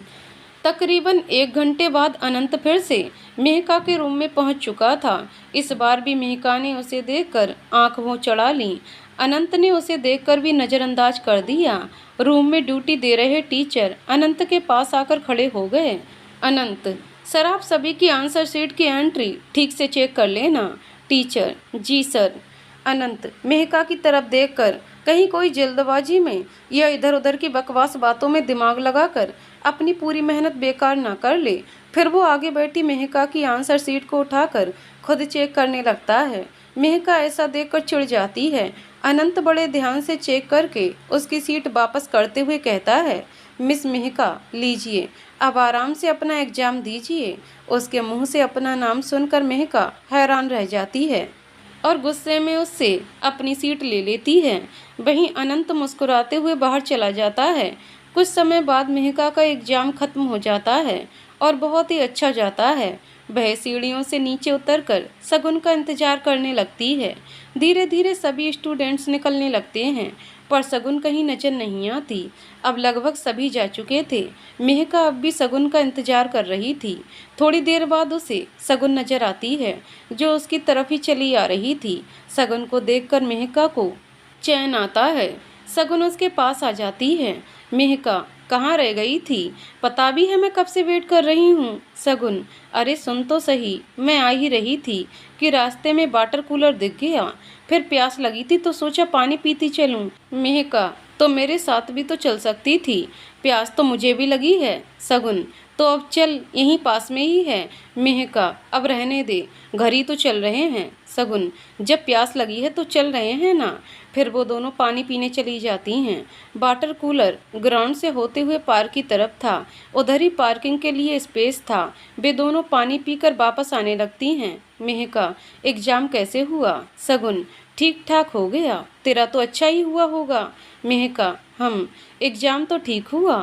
तकरीबन 1 घंटे बाद अनंत फिर से मेहका के रूम में पहुंच चुका था। इस बार भी मेहका ने उसे देखकर आंख मुंह चढ़ा ली। अनंत ने उसे देखकर भी नज़रअंदाज कर दिया। रूम में ड्यूटी दे रहे टीचर अनंत के पास आकर खड़े हो गए। अनंत, सर आप सभी की आंसर शीट की एंट्री ठीक से चेक कर लेना। टीचर, जी सर। अनंत मेहका की तरफ देखकर कहीं कोई जल्दबाजी में या इधर उधर की बकवास बातों में दिमाग लगाकर अपनी पूरी मेहनत बेकार ना कर ले। फिर वो आगे बैठी मेहका की आंसर शीट को उठाकर खुद चेक करने लगता है। मेहका ऐसा देखकर चिढ़ जाती है। अनंत बड़े ध्यान से चेक करके उसकी सीट वापस करते हुए कहता है, मिस मेहका लीजिए, अब आराम से अपना एग्जाम दीजिए। उसके मुंह से अपना नाम सुनकर मेहका हैरान रह जाती है और गुस्से में उससे अपनी सीट ले लेती है। वहीं अनंत मुस्कुराते हुए बाहर चला जाता है। कुछ समय बाद मेहका का एग्जाम खत्म हो जाता है और बहुत ही अच्छा जाता है। वह सीढ़ियों से नीचे उतरकर शगुन का इंतजार करने लगती है। धीरे धीरे सभी स्टूडेंट्स निकलने लगते हैं, पर शगुन कहीं नजर नहीं आती। अब लगभग सभी जा चुके थे। मेहका अब भी शगुन का इंतजार कर रही थी। थोड़ी देर बाद उसे शगुन नजर आती है, जो उसकी तरफ ही चली आ रही थी। शगुन को देखकर मेहका को चैन आता है। शगुन उसके पास आ जाती है। मेहका, कहाँ रह गई थी? पता भी है मैं कब से वेट कर रही हूँ। शगुन, अरे सुन तो सही, मैं आ ही रही थी कि रास्ते में वाटर कूलर दिख गया, फिर प्यास लगी थी तो सोचा पानी पीती चलूं। मेहका, तो मेरे साथ भी तो चल सकती थी, प्यास तो मुझे भी लगी है। शगुन, तो अब चल, यहीं पास में ही है। मेहका, अब रहने दे, घर ही तो चल रहे हैं। शगुन, जब प्यास लगी है तो चल रहे हैं ना। फिर वो दोनों पानी पीने चली जाती हैं। वाटर कूलर ग्राउंड से होते हुए पार्क की तरफ था, उधर ही पार्किंग के लिए स्पेस था। वे दोनों पानी पीकर वापस आने लगती हैं। मेहका, एग्जाम कैसे हुआ? शगुन, ठीक ठाक हो गया, तेरा तो अच्छा ही हुआ होगा। मेहका, एग्जाम तो ठीक हुआ,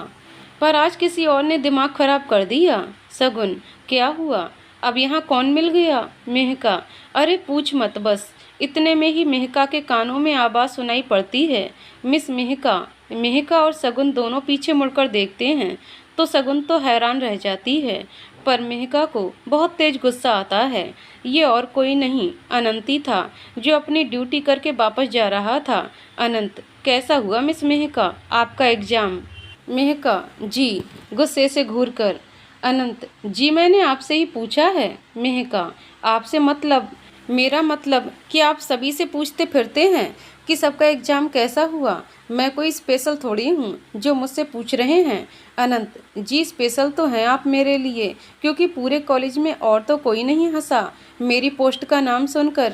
पर आज किसी और ने दिमाग खराब कर दिया। शगुन, क्या हुआ? अब यहाँ कौन मिल गया? मेहका, अरे पूछ मत, बस इतने में ही मेहका के कानों में आवाज़ सुनाई पड़ती है, मिस मेहका। मेहका और शगुन दोनों पीछे मुड़कर देखते हैं तो शगुन तो हैरान रह जाती है, पर मेहका को बहुत तेज गुस्सा आता है। ये और कोई नहीं, अनंत ही था, जो अपनी ड्यूटी करके वापस जा रहा था। अनंत, कैसा हुआ मिस मेहका आपका एग्ज़ाम? मेहका, जी, गुस्से से घूरकर। अनंत, जी मैंने आपसे ही पूछा है। मेहका, आपसे मतलब? मेरा मतलब कि आप सभी से पूछते फिरते हैं कि सबका एग्ज़ाम कैसा हुआ। मैं कोई स्पेशल थोड़ी हूँ जो मुझसे पूछ रहे हैं। अनंत, जी स्पेशल तो हैं आप मेरे लिए, क्योंकि पूरे कॉलेज में और तो कोई नहीं हंसा मेरी पोस्ट का नाम सुनकर।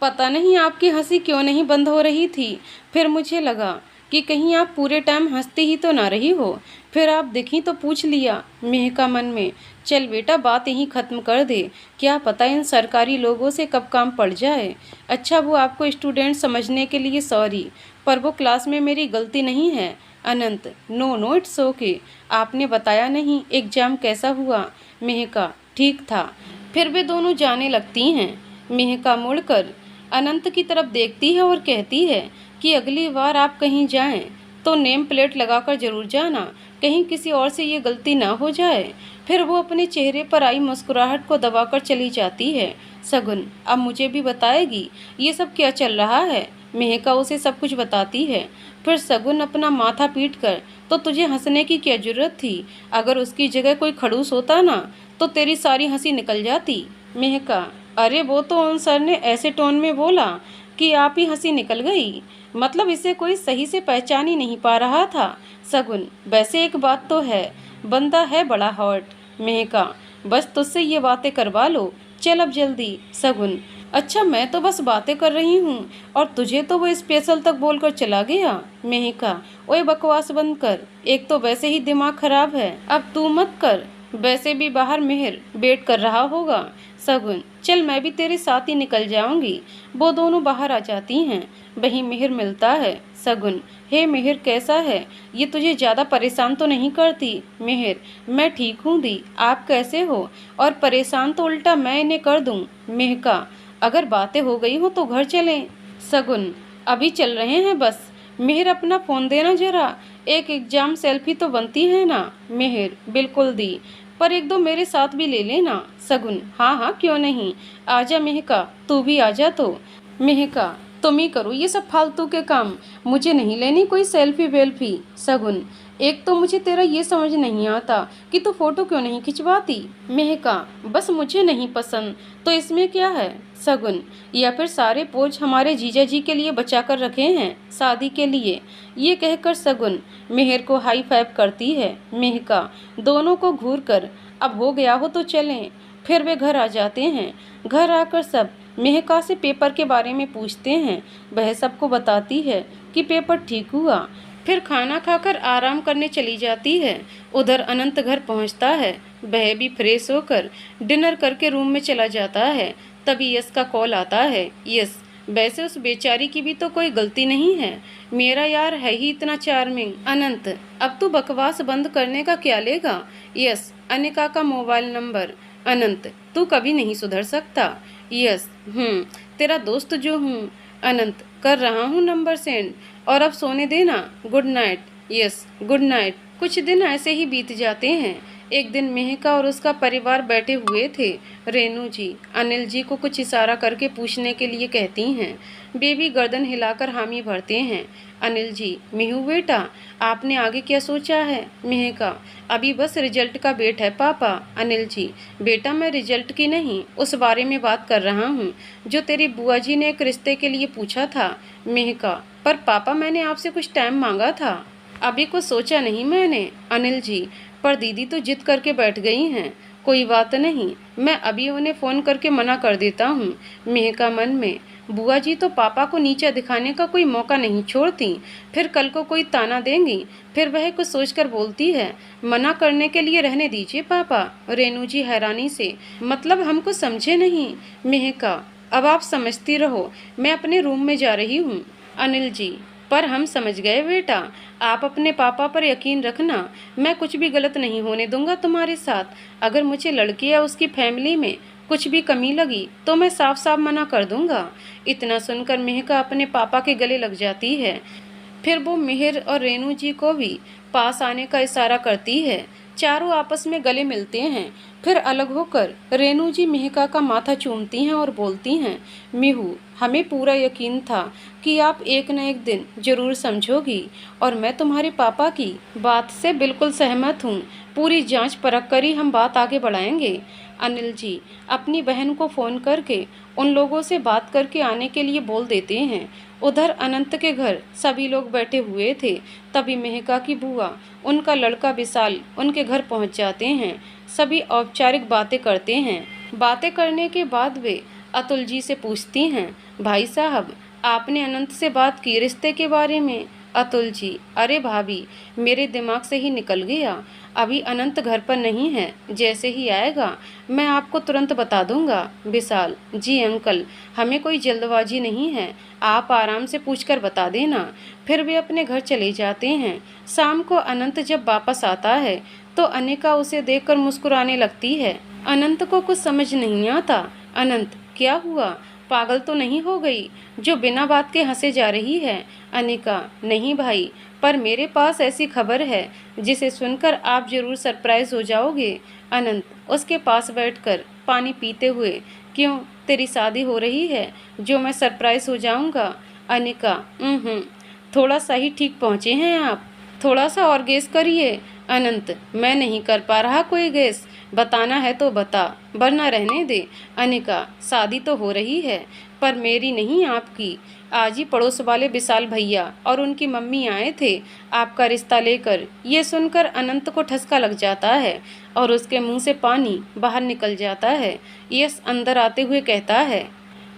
पता नहीं आपकी हंसी क्यों नहीं बंद हो रही थी। फिर मुझे लगा कि कहीं आप पूरे टाइम हंसती ही तो ना रही हो। फिर आप दिखी तो पूछ लिया मेहका मन में। चल बेटा बात यहीं ख़त्म कर दे, क्या पता इन सरकारी लोगों से कब काम पड़ जाए। अच्छा वो आपको स्टूडेंट समझने के लिए सॉरी, पर वो क्लास में मेरी गलती नहीं है। अनंत नो नो इट्स ओके। आपने बताया नहीं एग्ज़ाम कैसा हुआ। मेहका ठीक था। फिर वे दोनों जाने लगती हैं। मेहका मुड़कर अनंत की तरफ देखती है और कहती है कि अगली बार आप कहीं जाएं तो नेम प्लेट लगाकर जरूर जाना, कहीं किसी और से ये गलती ना हो जाए। फिर वो अपने चेहरे पर आई मुस्कुराहट को दबाकर चली जाती है। सगुन अब मुझे भी बताएगी ये सब क्या चल रहा है। मेहका उसे सब कुछ बताती है। फिर सगुन अपना माथा पीट कर, तो तुझे हंसने की क्या जरूरत थी, अगर उसकी जगह कोई खड़ूस होता ना तो तेरी सारी हंसी निकल जाती। मेहका अरे वो तो उन सर ने ऐसे टोन में बोला कि आप ही हंसी निकल गई, मतलब इसे कोई सही से पहचान ही नहीं पा रहा था। सगुन वैसे एक बात तो है, बंदा है बड़ा हॉट। मेहका बस तुझसे ये बातें करवा लो, चल अब जल्दी। सगुन अच्छा मैं तो बस बातें कर रही हूँ और तुझे तो वो स्पेशल तक बोलकर चला गया। मेहका ओए बकवास बंद कर, एक तो वैसे ही दिमाग खराब है, अब तू मत कर, वैसे भी बाहर मेहर वेट कर रहा होगा। सगुन चल मैं भी तेरे साथ ही निकल जाऊंगी। वो दोनों बाहर आ जाती हैं। वहीं मेहर मिलता है। सगुन हे मेहर कैसा है, ये तुझे ज़्यादा परेशान तो नहीं करती। मेहर मैं ठीक हूँ दी, आप कैसे हो, और परेशान तो उल्टा मैं इन्हें कर दूँ। मेहका अगर बातें हो गई हो तो घर चलें। सगुन अभी चल रहे हैं बस। मेहर अपना फ़ोन देना जरा, एक एग्जाम सेल्फी तो बनती है ना। मेहर बिल्कुल दी, पर एक दो मेरे साथ भी ले लेना। सगुन हाँ हाँ क्यों नहीं, आजा मेहका तू भी आजा। तो मेहका तुम ही करो ये सब फालतू के काम, मुझे नहीं लेनी कोई सेल्फी वेल्फी। सगुन एक तो मुझे तेरा ये समझ नहीं आता कि तू फोटो क्यों नहीं खिंचवाती। मेहका बस मुझे नहीं पसंद तो इसमें क्या है। सगुन या फिर सारे पोज हमारे जीजा जी के लिए बचा कर रखे हैं शादी के लिए। ये कहकर सगुन मेहर को हाई फाइव करती है। मेहका दोनों को घूर कर अब हो गया हो तो चलें। फिर वे घर आ जाते हैं। घर आकर सब मेहका से पेपर के बारे में पूछते हैं। वह सबको बताती है कि पेपर ठीक हुआ। फिर खाना खाकर आराम करने चली जाती है। उधर अनंत घर पहुंचता है। वह भी फ्रेश होकर डिनर करके रूम में चला जाता है। तभी यश का कॉल आता है। यश वैसे उस बेचारी की भी तो कोई गलती नहीं है, मेरा यार है ही इतना चार्मिंग। अनंत अब तू बकवास बंद करने का क्या लेगा। यश अनिका का मोबाइल नंबर। अनंत तू कभी नहीं सुधर सकता। यस तेरा दोस्त जो हूँ। अनंत कर रहा हूँ नंबर सेंड, और अब सोने देना, good night. Yes good night. कुछ दिन ऐसे ही बीत जाते हैं। एक दिन मेहका और उसका परिवार बैठे हुए थे। रेनू जी अनिल जी को कुछ इशारा करके पूछने के लिए कहती हैं। बेबी गर्दन हिलाकर हामी भरते हैं। अनिल जी मेहू बेटा आपने आगे क्या सोचा है। मेहका अभी बस रिजल्ट का वेट है पापा। अनिल जी बेटा मैं रिजल्ट की नहीं उस बारे में बात कर रहा हूँ जो तेरी बुआ जी ने एक रिश्ते के लिए पूछा था। मेहका पर पापा मैंने आपसे कुछ टाइम मांगा था, अभी कुछ सोचा नहीं मैंने। अनिल जी पर दीदी तो जिद करके बैठ गई हैं। कोई बात नहीं, मैं अभी उन्हें फ़ोन करके मना कर देता हूँ। मेहका मन में बुआ जी तो पापा को नीचा दिखाने का कोई मौका नहीं छोड़ती, फिर कल को कोई ताना देंगी। फिर वह कुछ सोचकर बोलती है मना करने के लिए रहने दीजिए पापा। रेनू जी हैरानी से मतलब हमको समझे नहीं। मेहका अब आप समझती रहो, मैं अपने रूम में जा रही हूँ। अनिल जी पर हम समझ गए बेटा, आप अपने पापा पर यकीन रखना, मैं कुछ भी गलत नहीं होने दूंगा तुम्हारे साथ। अगर मुझे लड़की या उसकी फैमिली में कुछ भी कमी लगी तो मैं साफ साफ मना कर दूंगा। इतना सुनकर मेहका अपने पापा के गले लग जाती है। फिर वो मेहर और रेनू जी को भी पास आने का इशारा करती है। चारों आपस में गले मिलते हैं। फिर अलग होकर रेनू जी मेहका का माथा चूमती हैं और बोलती हैं मीहू हमें पूरा यकीन था कि आप एक न एक दिन जरूर समझोगी, और मैं तुम्हारे पापा की बात से बिल्कुल सहमत हूँ। पूरी जांच परख कर ही हम बात आगे बढ़ाएंगे। अनिल जी अपनी बहन को फ़ोन करके उन लोगों से बात करके आने के लिए बोल देते हैं। उधर अनंत के घर सभी लोग बैठे हुए थे। तभी मेहका की बुआ उनका लड़का विशाल उनके घर पहुंच जाते हैं। सभी औपचारिक बातें करते हैं। बातें करने के बाद वे अतुल जी से पूछती हैं भाई साहब आपने अनंत से बात की रिश्ते के बारे में। अतुल जी, अरे भाभी, मेरे दिमाग से ही निकल गया। अभी अनंत घर पर नहीं है, जैसे ही आएगा मैं आपको तुरंत बता दूंगा। विशाल, जी अंकल, हमें कोई जल्दबाजी नहीं है, आप आराम से पूछकर बता देना। फिर वे अपने घर चले जाते हैं। शाम को अनंत जब वापस आता है तो अनिका उसे देखकर मुस्कुराने लगती है। अनंत को कुछ समझ नहीं आता। अनंत, क्या हुआ? पागल तो नहीं हो गई जो बिना बात के हंसे जा रही है? अनिका, नहीं भाई, पर मेरे पास ऐसी खबर है जिसे सुनकर आप जरूर सरप्राइज हो जाओगे। अनंत उसके पास बैठकर पानी पीते हुए, क्यों, तेरी शादी हो रही है जो मैं सरप्राइज हो जाऊंगा? अनिका, थोड़ा सा ही ठीक पहुँचे हैं आप, थोड़ा सा और गेस करिए। अनंत, मैं नहीं कर पा रहा कोई गेस, बताना है तो बता, वरना रहने दे। अनिका, शादी तो हो रही है, पर मेरी नहीं आपकी। आज ही पड़ोस वाले विशाल भैया और उनकी मम्मी आए थे आपका रिश्ता लेकर। ये सुनकर अनंत को ठसका लग जाता है और उसके मुंह से पानी बाहर निकल जाता है। यश अंदर आते हुए कहता है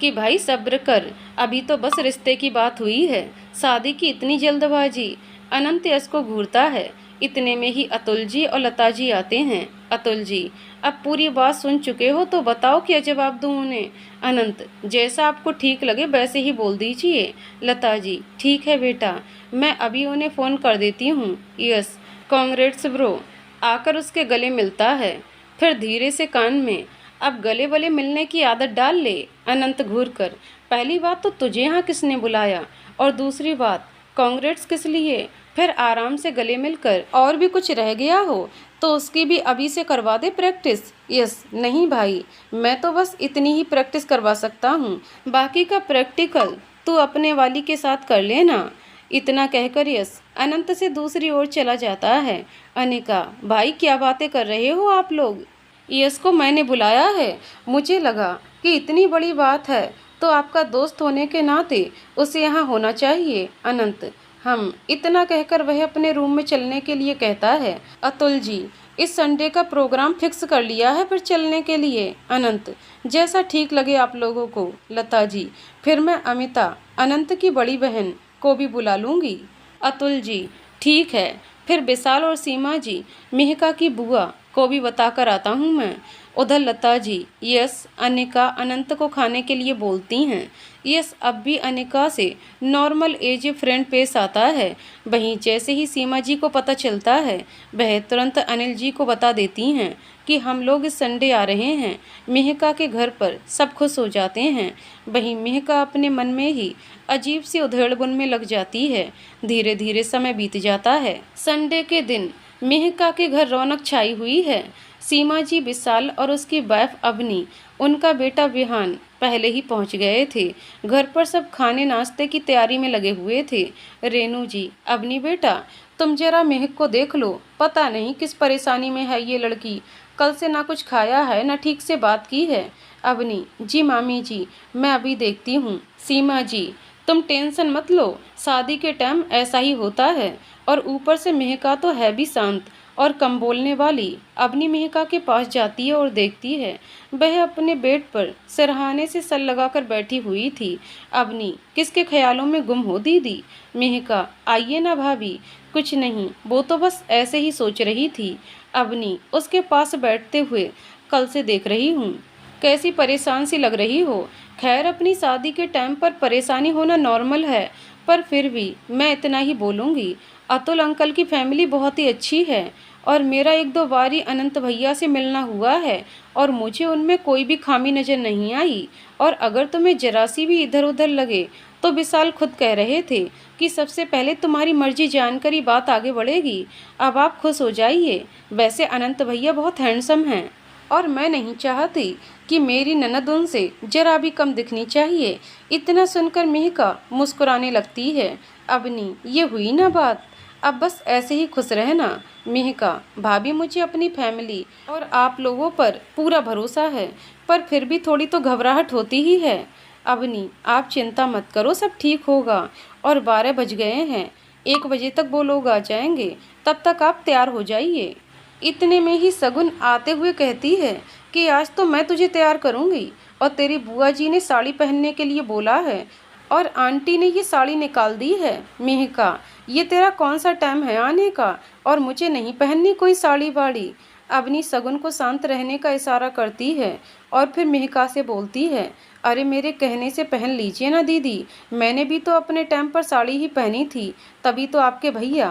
कि भाई सब्र कर, अभी तो बस रिश्ते की बात हुई है, शादी की इतनी जल्दबाजी। अनंत यश को घूरता है। इतने में ही अतुल जी और लता जी आते हैं। अतुल जी, अब पूरी बात सुन चुके हो तो बताओ क्या जवाब दूं उन्हें? अनंत, जैसा आपको ठीक लगे वैसे ही बोल दीजिए। लता जी, ठीक है बेटा, मैं अभी उन्हें फ़ोन कर देती हूँ। यस, कांग्रेट्स ब्रो, आकर उसके गले मिलता है, फिर धीरे से कान में, अब गले वले मिलने की आदत डाल ले। अनंत घूर कर, पहली बात तो तुझे यहाँ किसने बुलाया, और दूसरी बात कांग्रेट्स किस लिए? फिर आराम से गले मिलकर और भी कुछ रह गया हो तो उसकी भी अभी से करवा दे प्रैक्टिस। यस, नहीं भाई, मैं तो बस इतनी ही प्रैक्टिस करवा सकता हूँ, बाकी का प्रैक्टिकल तू अपने वाली के साथ कर लेना। इतना कहकर यस अनंत से दूसरी ओर चला जाता है। अनिका, भाई क्या बातें कर रहे हो आप लोग? यश को मैंने बुलाया है, मुझे लगा कि इतनी बड़ी बात है तो आपका दोस्त होने के नाते उसे यहाँ होना चाहिए। अनंत, हम, इतना कहकर वह अपने रूम में चलने के लिए कहता है। अतुल जी, इस संडे का प्रोग्राम फिक्स कर लिया है फिर चलने के लिए? अनंत, जैसा ठीक लगे आप लोगों को। लता जी, फिर मैं अमिता, अनंत की बड़ी बहन, को भी बुला लूँगी। अतुल जी, ठीक है, फिर विशाल और सीमा जी, मेहका की बुआ को भी बताकर आता हूँ मैं। उधर लता जी, यस, अनिका अनंत को खाने के लिए बोलती हैं। यस अब भी अनिका से नॉर्मल एज फ्रेंड पेश आता है। वहीं जैसे ही सीमा जी को पता चलता है वह तुरंत अनिल जी को बता देती हैं कि हम लोग इस संडे आ रहे हैं मेहका के घर पर। सब खुश हो जाते हैं। वहीं मेहका अपने मन में ही अजीब सी उधेड़बुन में लग जाती है। धीरे धीरे समय बीत जाता है। संडे के दिन मेहका के घर रौनक छाई हुई है। सीमा जी, विशाल और उसकी वाइफ अवनी, उनका बेटा विहान पहले ही पहुंच गए थे। घर पर सब खाने नाश्ते की तैयारी में लगे हुए थे। रेनू जी, अवनी बेटा, तुम जरा मेहक को देख लो, पता नहीं किस परेशानी में है ये लड़की, कल से ना कुछ खाया है ना ठीक से बात की है। अवनी जी, मामी जी, मैं अभी देखती हूँ। सीमा जी, तुम टेंशन मत लो, शादी के टाइम ऐसा ही होता है, और ऊपर से मेहका तो है भी शांत और कम बोलने वाली। अवनी मेहका के पास जाती है और देखती है वह अपने बेड पर सिरहाने से सर लगाकर बैठी हुई थी। अवनी, किसके ख्यालों में गुम हो दीदी? मेहका, आइए ना भाभी, कुछ नहीं, वो तो बस ऐसे ही सोच रही थी। अवनी उसके पास बैठते हुए, कल से देख रही हूँ कैसी परेशान सी लग रही हो। खैर, अपनी शादी के टाइम पर परेशानी होना नॉर्मल है, पर फिर भी मैं इतना ही बोलूँगी, अतुल अंकल की फैमिली बहुत ही अच्छी है, और मेरा एक दो बारी अनंत भैया से मिलना हुआ है और मुझे उनमें कोई भी खामी नज़र नहीं आई। और अगर तुम्हें जरा सी भी इधर उधर लगे तो विशाल खुद कह रहे थे कि सबसे पहले तुम्हारी मर्जी जानकर ही बात आगे बढ़ेगी। अब आप खुश हो जाइए। वैसे अनंत भैया बहुत हैंडसम हैं और मैं नहीं चाहती कि मेरी ननद उनसे जरा भी कम दिखनी चाहिए। इतना सुनकर मेहका मुस्कुराने लगती है। अवनी, ये हुई ना बात, अब बस ऐसे ही खुश रहना। मेहका, भाभी, मुझे अपनी फैमिली और आप लोगों पर पूरा भरोसा है, पर फिर भी थोड़ी तो घबराहट होती ही है। अवनी, आप चिंता मत करो, सब ठीक होगा, और 12 बज गए हैं, 1 बजे तक वो लोग आ जाएंगे, तब तक आप तैयार हो जाइए। इतने में ही सगुन आते हुए कहती है कि आज तो मैं तुझे तैयार करूँगी, और तेरी बुआ जी ने साड़ी पहनने के लिए बोला है, और आंटी ने ये साड़ी निकाल दी है। मेहका, ये तेरा कौन सा टाइम है आने का, और मुझे नहीं पहननी कोई साड़ी वाड़ी। अवनी सगुन को शांत रहने का इशारा करती है और फिर मेहका से बोलती है, अरे मेरे कहने से पहन लीजिए ना दीदी, मैंने भी तो अपने टाइम पर साड़ी ही पहनी थी, तभी तो आपके भैया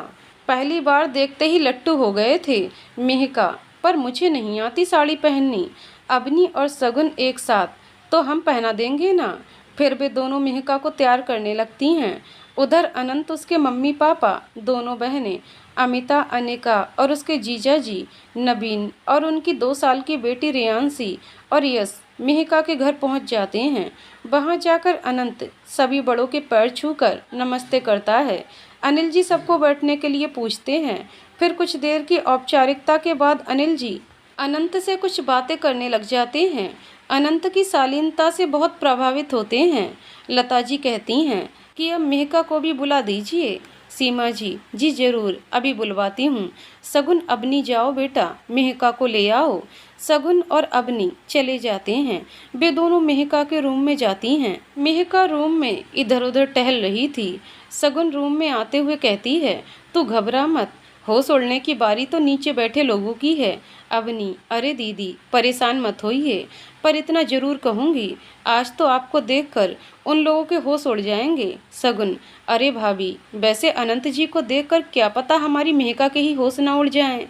पहली बार देखते ही लट्टू हो गए थे। मेहका, पर मुझे नहीं आती साड़ी पहननी। अवनी और सगुन एक साथ, तो हम पहना देंगे ना। फिर वे दोनों मेहका को तैयार करने लगती हैं। उधर अनंत, उसके मम्मी पापा, दोनों बहनें अमिता, अनिका और उसके जीजा जी नबीन और उनकी 2 साल की बेटी रेयांशी और यश मेहका के घर पहुंच जाते हैं। वहां जाकर अनंत सभी बड़ों के पैर छूकर नमस्ते करता है। अनिल जी सबको बैठने के लिए पूछते हैं। फिर कुछ देर की औपचारिकता के बाद अनिल जी अनंत से कुछ बातें करने लग जाते हैं। अनंत की शालीनता से बहुत प्रभावित होते हैं। लता जी कहती हैं कि अब मेहका को भी बुला दीजिए। सीमा जी, जी जरूर, अभी बुलवाती हूँ। सगुन, अबनी जाओ बेटा, मेहका को ले आओ। सगुन और अबनी चले जाते हैं। वे दोनों मेहका के रूम में जाती हैं। मेहका रूम में इधर उधर टहल रही थी। सगुन रूम में आते हुए कहती है, तू घबरा मत, होश उड़ने की बारी तो नीचे बैठे लोगों की है। अवनी, अरे दीदी परेशान मत होइए, पर इतना जरूर कहूँगी, आज तो आपको देखकर उन लोगों के होश उड़ जाएंगे। सगुन, अरे भाभी, वैसे अनंत जी को देखकर क्या पता हमारी मेहका के ही होश ना उड़ जाएं।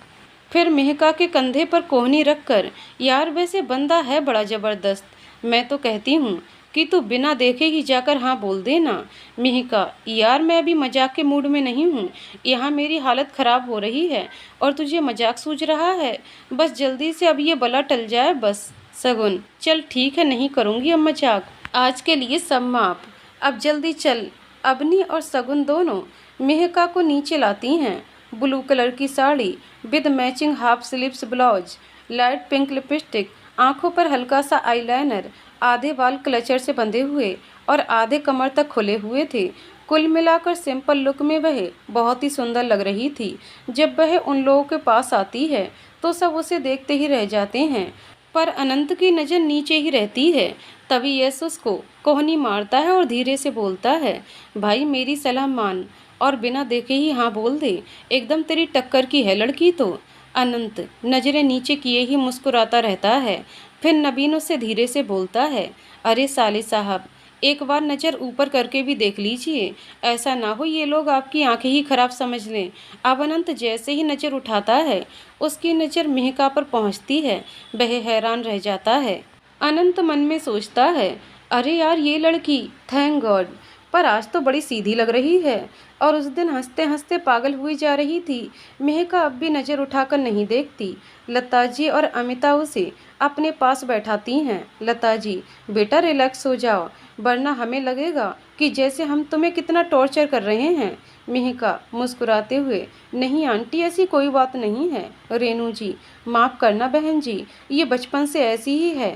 फिर मेहका के कंधे पर कोहनी रखकर, यार वैसे बंदा है बड़ा ज़बरदस्त, मैं तो कहती हूँ कि तू बिना देखे ही जाकर हाँ बोल देना। मेहका, यार मैं अभी मजाक के मूड में नहीं हूँ, यहाँ मेरी हालत ख़राब हो रही है और तुझे मजाक सूझ रहा है, बस जल्दी से अब ये बला टल जाए बस। सगुन, चल ठीक है, नहीं करूँगी अब मजाक, आज के लिए सब माफ, अब जल्दी चल। अबनी और सगुन दोनों मेहका को नीचे लाती हैं। ब्लू कलर की sari with matching half sleeves blouse, light pink lipstick, आंखों पर हल्का सा आईलाइनर, आधे बाल क्लचर से बंधे हुए और आधे कमर तक खुले हुए थे। कुल मिलाकर सिंपल लुक में वह बहुत ही सुंदर लग रही थी। जब वह उन लोगों के पास आती है तो सब उसे देखते ही रह जाते हैं, पर अनंत की नज़र नीचे ही रहती है। तभी यश उसको कोहनी मारता है और धीरे से बोलता है, भाई मेरी सलाह मान और बिना देखे ही हाँ बोल दे, एकदम तेरी टक्कर की है लड़की तो। अनंत नज़रें नीचे किए ही मुस्कुराता रहता है। फिर नबीन उससे धीरे से बोलता है, अरे साले साहब, एक बार नज़र ऊपर करके भी देख लीजिए, ऐसा ना हो ये लोग आपकी आंखें ही खराब समझ लें। अब अनंत जैसे ही नज़र उठाता है, उसकी नज़र मेहका पर पहुंचती है। वह हैरान रह जाता है। अनंत मन में सोचता है, अरे यार ये लड़की, थैंक गॉड, पर आज तो बड़ी सीधी लग रही है और उस दिन हंसते हंसते पागल हुई जा रही थी। मेहका अब भी नज़र उठाकर नहीं देखती। लता जी और अमिता उसे अपने पास बैठाती हैं। लता जी, बेटा रिलैक्स हो जाओ, वरना हमें लगेगा कि जैसे हम तुम्हें कितना टॉर्चर कर रहे हैं। मेहका मुस्कुराते हुए, नहीं आंटी, ऐसी कोई बात नहीं है। रेनू जी, माफ़ करना बहन जी, ये बचपन से ऐसी ही है,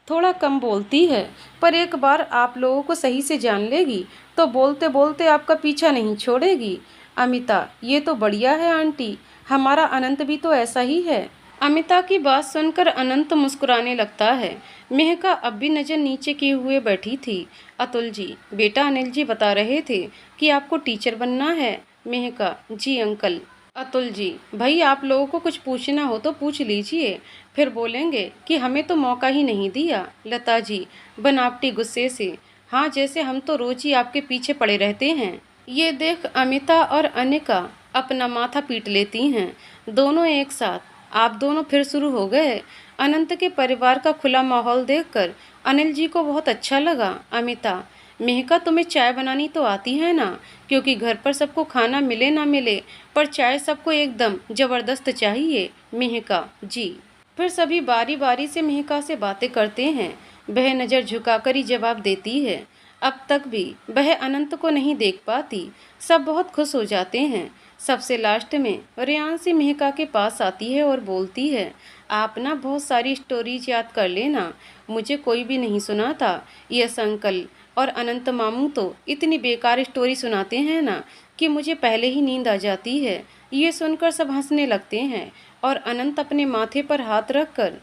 थोड़ा कम बोलती है, पर एक बार आप लोगों को सही से जान लेगी तो बोलते बोलते आपका पीछा नहीं छोड़ेगी। अमिता, ये तो बढ़िया है आंटी, हमारा अनंत भी तो ऐसा ही है। अमिता की बात सुनकर अनंत मुस्कुराने लगता है। मेहका अब भी नज़र नीचे किए हुए बैठी थी। अतुल जी, बेटा अनिल जी बता रहे थे कि आपको टीचर बनना है। मेहका, जी अंकल। अतुल जी, भाई आप लोगों को कुछ पूछना हो तो पूछ लीजिए, फिर बोलेंगे कि हमें तो मौका ही नहीं दिया। लता जी बनावटी गुस्से से, हाँ जैसे हम तो रोज ही आपके पीछे पड़े रहते हैं। ये देख अमिता और अनिका अपना माथा पीट लेती हैं। दोनों एक साथ, आप दोनों फिर शुरू हो गए। अनंत के परिवार का खुला माहौल देखकर अनिल जी को बहुत अच्छा लगा। अमिता, मेहका तुम्हें चाय बनानी तो आती है ना, क्योंकि घर पर सबको खाना मिले ना मिले पर चाय सबको एकदम ज़बरदस्त चाहिए। मेहका, जी। फिर सभी बारी बारी से मेहका से बातें करते हैं। वह नज़र झुकाकर ही जवाब देती है। अब तक भी वह अनंत को नहीं देख पाती। सब बहुत खुश हो जाते हैं। सबसे लास्ट में रेयांशी मेहका के पास आती है और बोलती है, आप ना बहुत सारी स्टोरीज याद कर लेना, मुझे कोई भी नहीं सुना था। यस अंकल और अनंत मामू तो इतनी बेकार स्टोरी सुनाते हैं ना कि मुझे पहले ही नींद आ जाती है। ये सुनकर सब हंसने लगते हैं और अनंत अपने माथे पर हाथ रखकर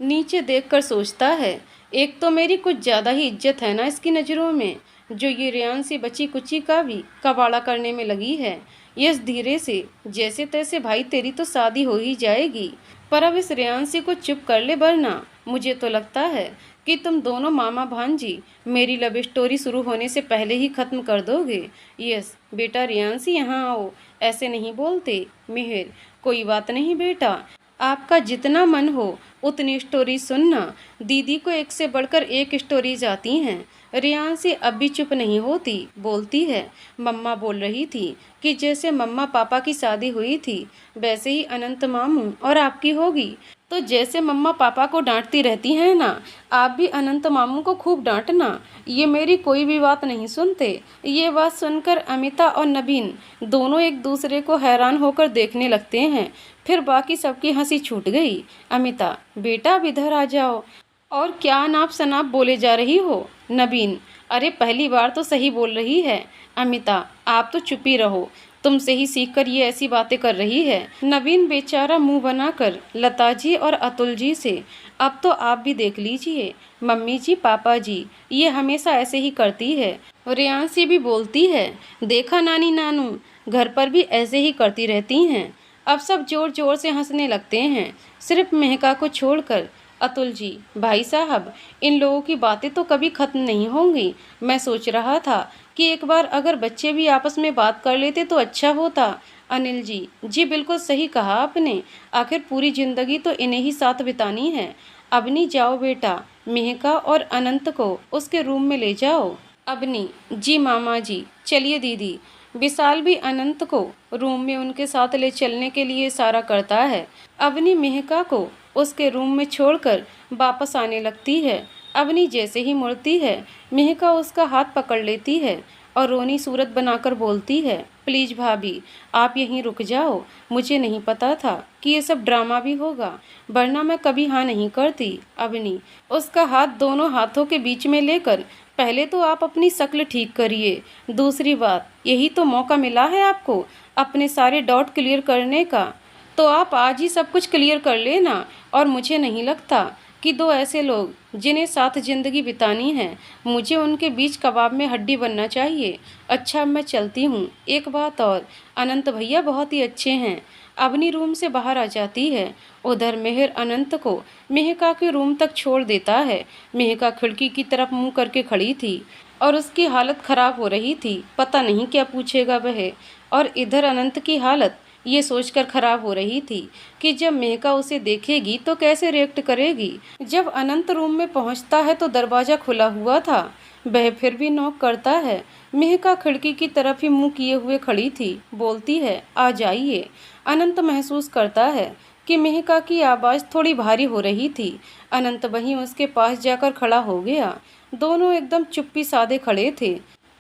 नीचे देखकर सोचता है, एक तो मेरी कुछ ज़्यादा ही इज्जत है ना इसकी नज़रों में, जो ये रेयान से बची कुची का भी कबाड़ा करने में लगी है। यस धीरे से, जैसे तैसे भाई तेरी तो शादी हो ही जाएगी, पर अब इस रेयांसी को चुप कर ले, वरना मुझे तो लगता है कि तुम दोनों मामा भांजी मेरी लव स्टोरी शुरू होने से पहले ही ख़त्म कर दोगे। यस बेटा रेयांसी, यहाँ आओ। ऐसे नहीं बोलते मेहर। कोई बात नहीं बेटा, आपका जितना मन हो उतनी स्टोरी सुनना। दीदी को एक से बढ़कर एक स्टोरीज आती हैं। रेयांसी अब भी चुप नहीं होती, बोलती है। मम्मा बोल रही थी कि जैसे मम्मा पापा की शादी हुई थी वैसे ही अनंत मामू और आपकी होगी। तो जैसे मम्मा पापा को डांटती रहती हैं ना, आप भी अनंत मामू को खूब डांटना। ये मेरी कोई भी बात नहीं सुनते। ये बात सुनकर अमिता और नबीन दोनों एक दूसरे को हैरान होकर देखने लगते हैं। फिर बाकी सबकी हंसी छूट गई। अमिता, बेटा अब इधर आ जाओ। और क्या अनाप शनाप बोले जा रही हो? नबीन, अरे पहली बार तो सही बोल रही है। अमिता, आप तो चुप ही रहो, तुमसे ही सीखकर ये ऐसी बातें कर रही है। नवीन बेचारा मुंह बनाकर लता जी और अतुल जी से, अब तो आप भी देख लीजिए मम्मी जी पापा जी, ये हमेशा ऐसे ही करती है। रेयांसी भी बोलती है, देखा नानी नानू, घर पर भी ऐसे ही करती रहती हैं। अब सब जोर जोर से हंसने लगते हैं, सिर्फ मेहका को छोड़कर। अतुल जी, भाई साहब, इन लोगों की बातें तो कभी खत्म नहीं होंगी। मैं सोच रहा था कि एक बार अगर बच्चे भी आपस में बात कर लेते तो अच्छा होता। अनिल जी, जी बिल्कुल सही कहा आपने, आखिर पूरी जिंदगी तो इन्हें ही साथ बितानी है। अबनी, जाओ बेटा, मेहका और अनंत को उसके रूम में ले जाओ। अबनी, जी मामा जी। चलिए दीदी। विशाल भी अनंत को रूम में उनके साथ ले चलने के लिए इशारा करता है। अबनी मेहका को उसके रूम में छोड़कर वापस आने लगती है। अबनी जैसे ही मुड़ती है, मेहका उसका हाथ पकड़ लेती है और रोनी सूरत बनाकर बोलती है, प्लीज़ भाभी, आप यहीं रुक जाओ। मुझे नहीं पता था कि ये सब ड्रामा भी होगा, वरना मैं कभी हाँ नहीं करती। अबनी उसका हाथ दोनों हाथों के बीच में लेकर, पहले तो आप अपनी शक्ल ठीक करिए। दूसरी बात, यही तो मौका मिला है आपको अपने सारे डाउट क्लियर करने का, तो आप आज ही सब कुछ क्लियर कर लेना। और मुझे नहीं लगता कि दो ऐसे लोग जिन्हें साथ ज़िंदगी बितानी है, मुझे उनके बीच कबाब में हड्डी बनना चाहिए। अच्छा, मैं चलती हूँ। एक बात और, अनंत भैया बहुत ही अच्छे हैं। अबनी रूम से बाहर आ जाती है। उधर मेहर अनंत को मेहका के रूम तक छोड़ देता है। मेहका खिड़की की तरफ मुंह करके खड़ी थी और उसकी हालत ख़राब हो रही थी, पता नहीं क्या पूछेगा वह। और इधर अनंत की हालत ये सोचकर खराब हो रही थी कि जब मेहका उसे देखेगी तो कैसे रिएक्ट करेगी। जब अनंत रूम में पहुंचता है तो दरवाज़ा खुला हुआ था। वह फिर भी नॉक करता है। मेहका खिड़की की तरफ ही मुंह किए हुए खड़ी थी, बोलती है, आ जाइए। अनंत महसूस करता है कि मेहका की आवाज़ थोड़ी भारी हो रही थी। अनंत वहीं उसके पास जाकर खड़ा हो गया। दोनों एकदम चुप्पी साधे खड़े थे।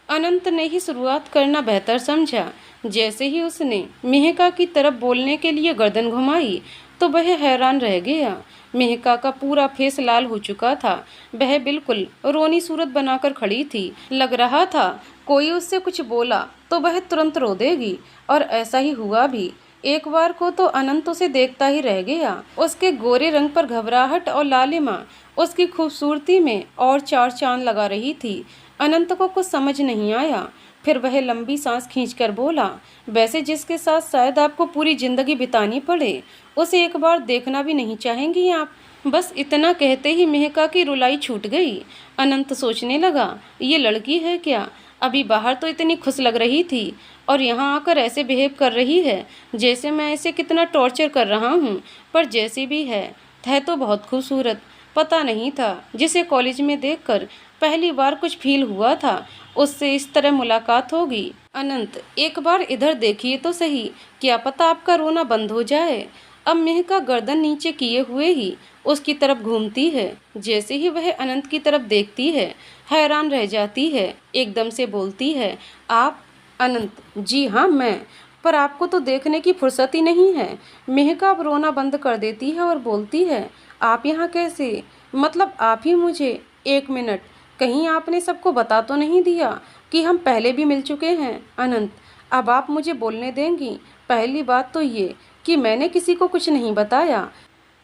अनंत ने ही शुरुआत करना बेहतर समझा। जैसे ही उसने मेहका की तरफ बोलने के लिए गर्दन घुमाई तो वह हैरान रह गया। मेहका का पूरा फेस लाल हो चुका था। वह बिल्कुल रोनी सूरत बनाकर खड़ी थी। लग रहा था कोई उससे कुछ बोला तो वह तुरंत रो देगी, और ऐसा ही हुआ भी। एक बार को तो अनंत उसे देखता ही रह गया। उसके गोरे रंग पर घबराहट और लालिमा उसकी खूबसूरती में और चार चांद लगा रही थी। अनंत को कुछ समझ नहीं आया। फिर वह लंबी सांस खींचकर बोला, वैसे जिसके साथ शायद आपको पूरी जिंदगी बितानी पड़े, उसे एक बार देखना भी नहीं चाहेंगी आप? बस इतना कहते ही मेहका की रुलाई छूट गई। अनंत सोचने लगा, ये लड़की है क्या? अभी बाहर तो इतनी खुश लग रही थी और यहाँ आकर ऐसे बिहेव कर रही है जैसे मैं इसे कितना टॉर्चर कर रहा हूँ। पर जैसी भी है तो बहुत खूबसूरत। पता नहीं था, जिसे कॉलेज में देखकर पहली बार कुछ फील हुआ था, उससे इस तरह मुलाकात होगी। अनंत, एक बार इधर देखिए तो सही, क्या पता आपका रोना बंद हो जाए। अब मेहका गर्दन नीचे किए हुए ही उसकी तरफ घूमती है। जैसे ही वह अनंत की तरफ देखती है, हैरान रह जाती है। एकदम से बोलती है, आप? अनंत, जी हाँ मैं, पर आपको तो देखने की फुर्सत ही नहीं है। मेहका अब रोना बंद कर देती है और बोलती है, आप यहाँ कैसे? मतलब आप ही मुझे? एक मिनट, कहीं आपने सबको बता तो नहीं दिया कि हम पहले भी मिल चुके हैं? अनंत, अब आप मुझे बोलने देंगी? पहली बात तो ये कि मैंने किसी को कुछ नहीं बताया,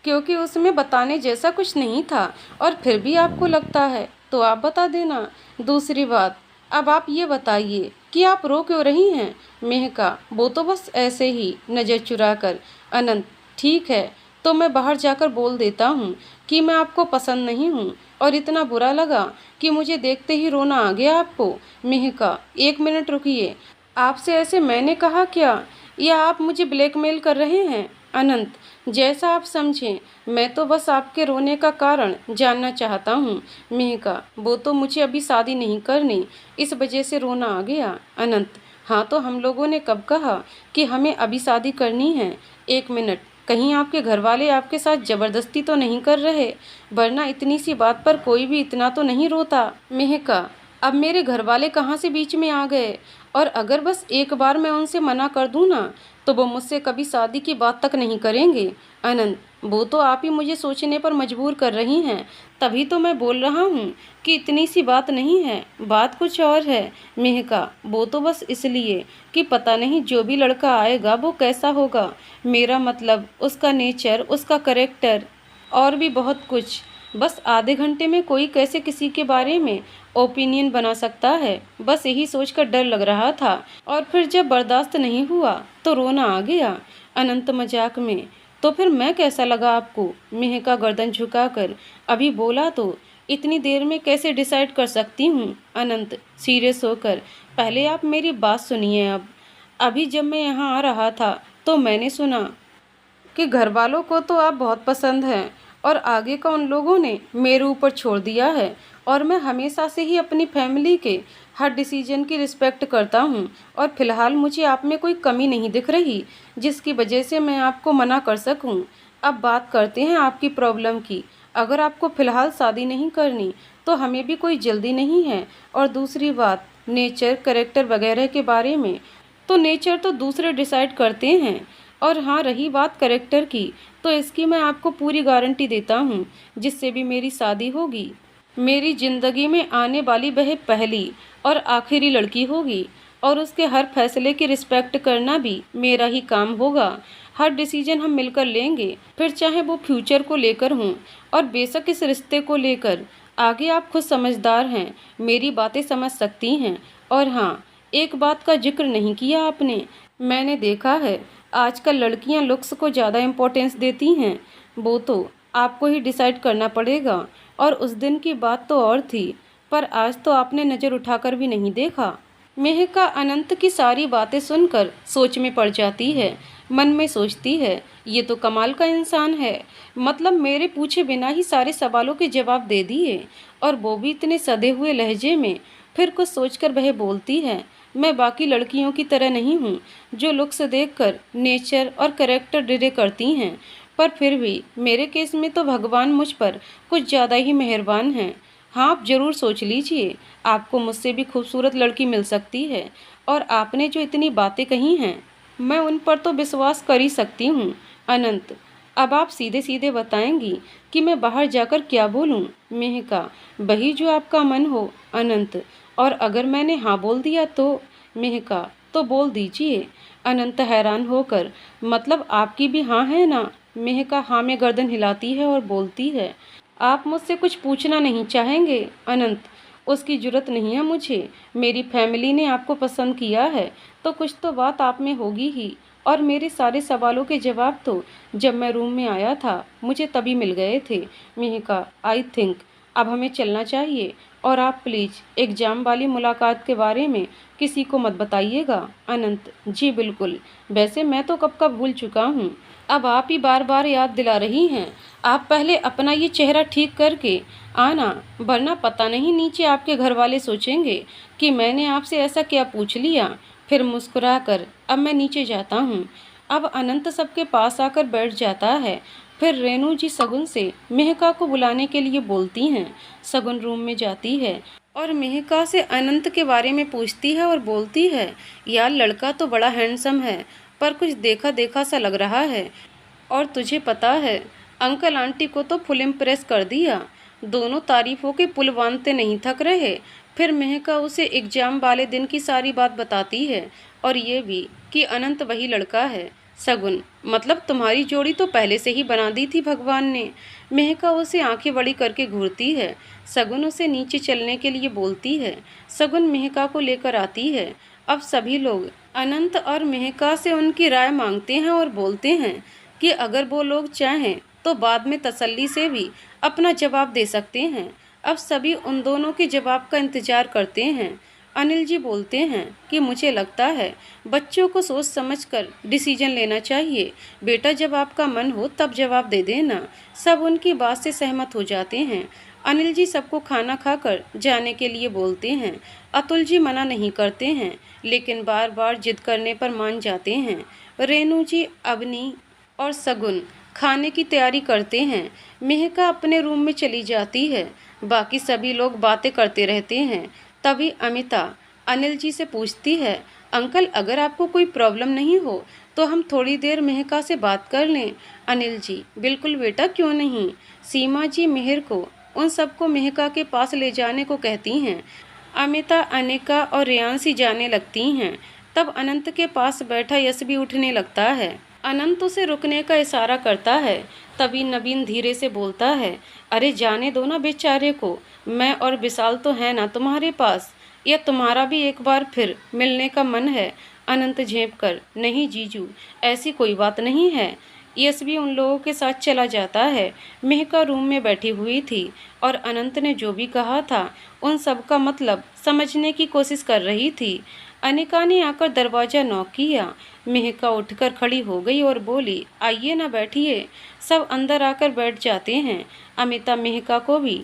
क्योंकि उसमें बताने जैसा कुछ नहीं था, और फिर भी आपको लगता है तो आप बता देना। दूसरी बात, अब आप ये बताइए कि आप रो क्यों रही हैं? मेहका, वो तो बस ऐसे ही नज़र चुरा कर। अनंत, ठीक है, तो मैं बाहर जाकर बोल देता हूँ कि मैं आपको पसंद नहीं हूँ और इतना बुरा लगा कि मुझे देखते ही रोना आ गया आपको। मेहका, एक मिनट रुकिए, आपसे ऐसे मैंने कहा क्या, या आप मुझे ब्लैकमेल कर रहे हैं? अनंत, जैसा आप समझें, मैं तो बस आपके रोने का कारण जानना चाहता हूँ। मेहका, वो तो मुझे अभी शादी नहीं करनी, इस वजह से रोना आ गया। अनंत, हाँ तो हम लोगों ने कब कहा कि हमें अभी शादी करनी है? एक मिनट, कहीं आपके घर वाले आपके साथ ज़बरदस्ती तो नहीं कर रहे? वरना इतनी सी बात पर कोई भी इतना तो नहीं रोता। मेहका, अब मेरे घर वाले कहाँ से बीच में आ गए? और अगर बस एक बार मैं उनसे मना कर दूँ ना, तो वो मुझसे कभी शादी की बात तक नहीं करेंगे। अनंत, वो तो आप ही मुझे सोचने पर मजबूर कर रही हैं, तभी तो मैं बोल रहा हूँ कि इतनी सी बात नहीं है, बात कुछ और है। मेहका, वो तो बस इसलिए कि पता नहीं जो भी लड़का आएगा वो कैसा होगा। मेरा मतलब उसका नेचर, उसका करेक्टर और भी बहुत कुछ। बस आधे घंटे में कोई कैसे किसी के बारे में ओपिनियन बना सकता है, बस यही सोचकर डर लग रहा था। और फिर जब बर्दाश्त नहीं हुआ तो रोना आ गया। अनंत मजाक में, तो फिर मैं कैसा लगा आपको? मेहका गर्दन झुकाकर, अभी बोला तो इतनी देर में कैसे डिसाइड कर सकती हूँ? अनंत सीरियस होकर, पहले आप मेरी बात सुनिए। अब अभी जब मैं यहाँ आ रहा था तो मैंने सुना कि घर वालों को तो आप बहुत पसंद हैं और आगे का उन लोगों ने मेरे ऊपर छोड़ दिया है। और मैं हमेशा से ही अपनी फैमिली के हर डिसीजन की रिस्पेक्ट करता हूँ और फिलहाल मुझे आप में कोई कमी नहीं दिख रही जिसकी वजह से मैं आपको मना कर सकूँ। अब बात करते हैं आपकी प्रॉब्लम की। अगर आपको फ़िलहाल शादी नहीं करनी तो हमें भी कोई जल्दी नहीं है। और दूसरी बात, नेचर, करेक्टर वगैरह के बारे में, तो नेचर तो दूसरे डिसाइड करते हैं। और हाँ, रही बात करेक्टर की, तो इसकी मैं आपको पूरी गारंटी देता हूँ, जिससे भी मेरी शादी होगी, मेरी ज़िंदगी में आने वाली वह पहली और आखिरी लड़की होगी। और उसके हर फैसले की रिस्पेक्ट करना भी मेरा ही काम होगा। हर डिसीजन हम मिलकर लेंगे, फिर चाहे वो फ्यूचर को लेकर हों और बेशक इस रिश्ते को लेकर। आगे आप खुद समझदार हैं, मेरी बातें समझ सकती हैं। और हाँ, एक बात का जिक्र नहीं किया आपने, मैंने देखा है आजकल लड़कियां लुक्स को ज़्यादा इम्पोर्टेंस देती हैं। वो तो आपको ही डिसाइड करना पड़ेगा। और उस दिन की बात तो और थी, पर आज तो आपने नज़र उठाकर भी नहीं देखा। मेहका अनंत की सारी बातें सुनकर सोच में पड़ जाती है। मन में सोचती है, ये तो कमाल का इंसान है, मतलब मेरे पूछे बिना ही सारे सवालों के जवाब दे दिए, और वो भी इतने सधे हुए लहजे में। फिर कुछ सोचकर वह बोलती है, मैं बाकी लड़कियों की तरह नहीं हूँ जो लुक्स देखकर नेचर और करेक्टर डिरे करती हैं, पर फिर भी मेरे केस में तो भगवान मुझ पर कुछ ज़्यादा ही मेहरबान हैं। हाँ, आप ज़रूर सोच लीजिए, आपको मुझसे भी खूबसूरत लड़की मिल सकती है। और आपने जो इतनी बातें कही हैं, मैं उन पर तो विश्वास कर ही सकती हूँ। अनंत, अब आप सीधे सीधे बताएंगी कि मैं बाहर जाकर क्या बोलूँ? मेहका, वही जो आपका मन हो। अनंत, और अगर मैंने हाँ बोल दिया तो? मेहका, तो बोल दीजिए। अनंत हैरान होकर, मतलब आपकी भी हाँ है ना? मेहका हाँ में गर्दन हिलाती है और बोलती है, आप मुझसे कुछ पूछना नहीं चाहेंगे? अनंत, उसकी जुर्रत नहीं है मुझे, मेरी फैमिली ने आपको पसंद किया है तो कुछ तो बात आप में होगी ही। और मेरे सारे सवालों के जवाब तो जब मैं रूम में आया था मुझे तभी मिल गए थे। मेहका, आई थिंक अब हमें चलना चाहिए, और आप प्लीज़ एग्ज़ाम वाली मुलाकात के बारे में किसी को मत बताइएगा। अनंत, जी बिल्कुल, वैसे मैं तो कब का भूल चुका हूँ, अब आप ही बार बार याद दिला रही हैं। आप पहले अपना ये चेहरा ठीक करके आना, वरना पता नहीं नीचे आपके घर वाले सोचेंगे कि मैंने आपसे ऐसा क्या पूछ लिया। फिर मुस्कुराकर, अब मैं नीचे जाता हूँ। अब अनंत सबके पास आकर बैठ जाता है। फिर रेणु जी सगुन से मेहका को बुलाने के लिए बोलती हैं। सगुन रूम में जाती है और मेहका से अनंत के बारे में पूछती है और बोलती है, यार लड़का तो बड़ा हैंडसम है, पर कुछ देखा देखा सा लग रहा है। और तुझे पता है, अंकल आंटी को तो फुल इम्प्रेस कर दिया, दोनों तारीफों के पुल बांधते नहीं थक रहे। फिर मेहका उसे एग्जाम वाले दिन की सारी बात बताती है, और ये भी कि अनंत वही लड़का है सगुन, मतलब तुम्हारी जोड़ी तो पहले से ही बना दी थी भगवान ने। मेहका उसे आंखें बड़ी करके घूरती है। सगुन उसे नीचे चलने के लिए बोलती है। सगुन मेहका को लेकर आती है। अब सभी लोग अनंत और मेहका से उनकी राय मांगते हैं और बोलते हैं कि अगर वो लोग चाहें तो बाद में तसल्ली से भी अपना जवाब दे सकते हैं। अब सभी उन दोनों के जवाब का इंतजार करते हैं। अनिल जी बोलते हैं कि मुझे लगता है बच्चों को सोच समझकर डिसीजन लेना चाहिए। बेटा, जब आपका मन हो तब जवाब दे देना। सब उनकी बात से सहमत हो जाते हैं। अनिल जी सबको खाना खाकर जाने के लिए बोलते हैं। अतुल जी मना नहीं करते हैं, लेकिन बार बार जिद करने पर मान जाते हैं। रेणु जी, अवनी और सगुन खाने की तैयारी करते हैं। मेहका अपने रूम में चली जाती है। बाकी सभी लोग बातें करते रहते हैं। तभी अमिता अनिल जी से पूछती है, अंकल, अगर आपको कोई प्रॉब्लम नहीं हो तो हम थोड़ी देर मेहका से बात कर लें। अनिल जी, बिल्कुल बेटा, क्यों नहीं। सीमा जी मेहर को उन सबको मेहका के पास ले जाने को कहती हैं। अमिता, अनिका और रेयांशी जाने लगती हैं। तब अनंत के पास बैठा यश भी उठने लगता है। अनंत उसे रुकने का इशारा करता है। तभी नवीन धीरे से बोलता है, अरे जाने दो ना बेचारे को, मैं और विशाल तो है ना तुम्हारे पास, या तुम्हारा भी एक बार फिर मिलने का मन है। अनंत झेप कर, नहीं जीजू, ऐसी कोई बात नहीं है। यश भी उन लोगों के साथ चला जाता है। मेहका रूम में बैठी हुई थी और अनंत ने जो भी कहा था उन सब का मतलब समझने की कोशिश कर रही थी। अनिका ने आकर दरवाज़ा नॉक किया। मेहका उठकर खड़ी हो गई और बोली, आइए ना, बैठिए। सब अंदर आकर बैठ जाते हैं। अमिता मेहका को भी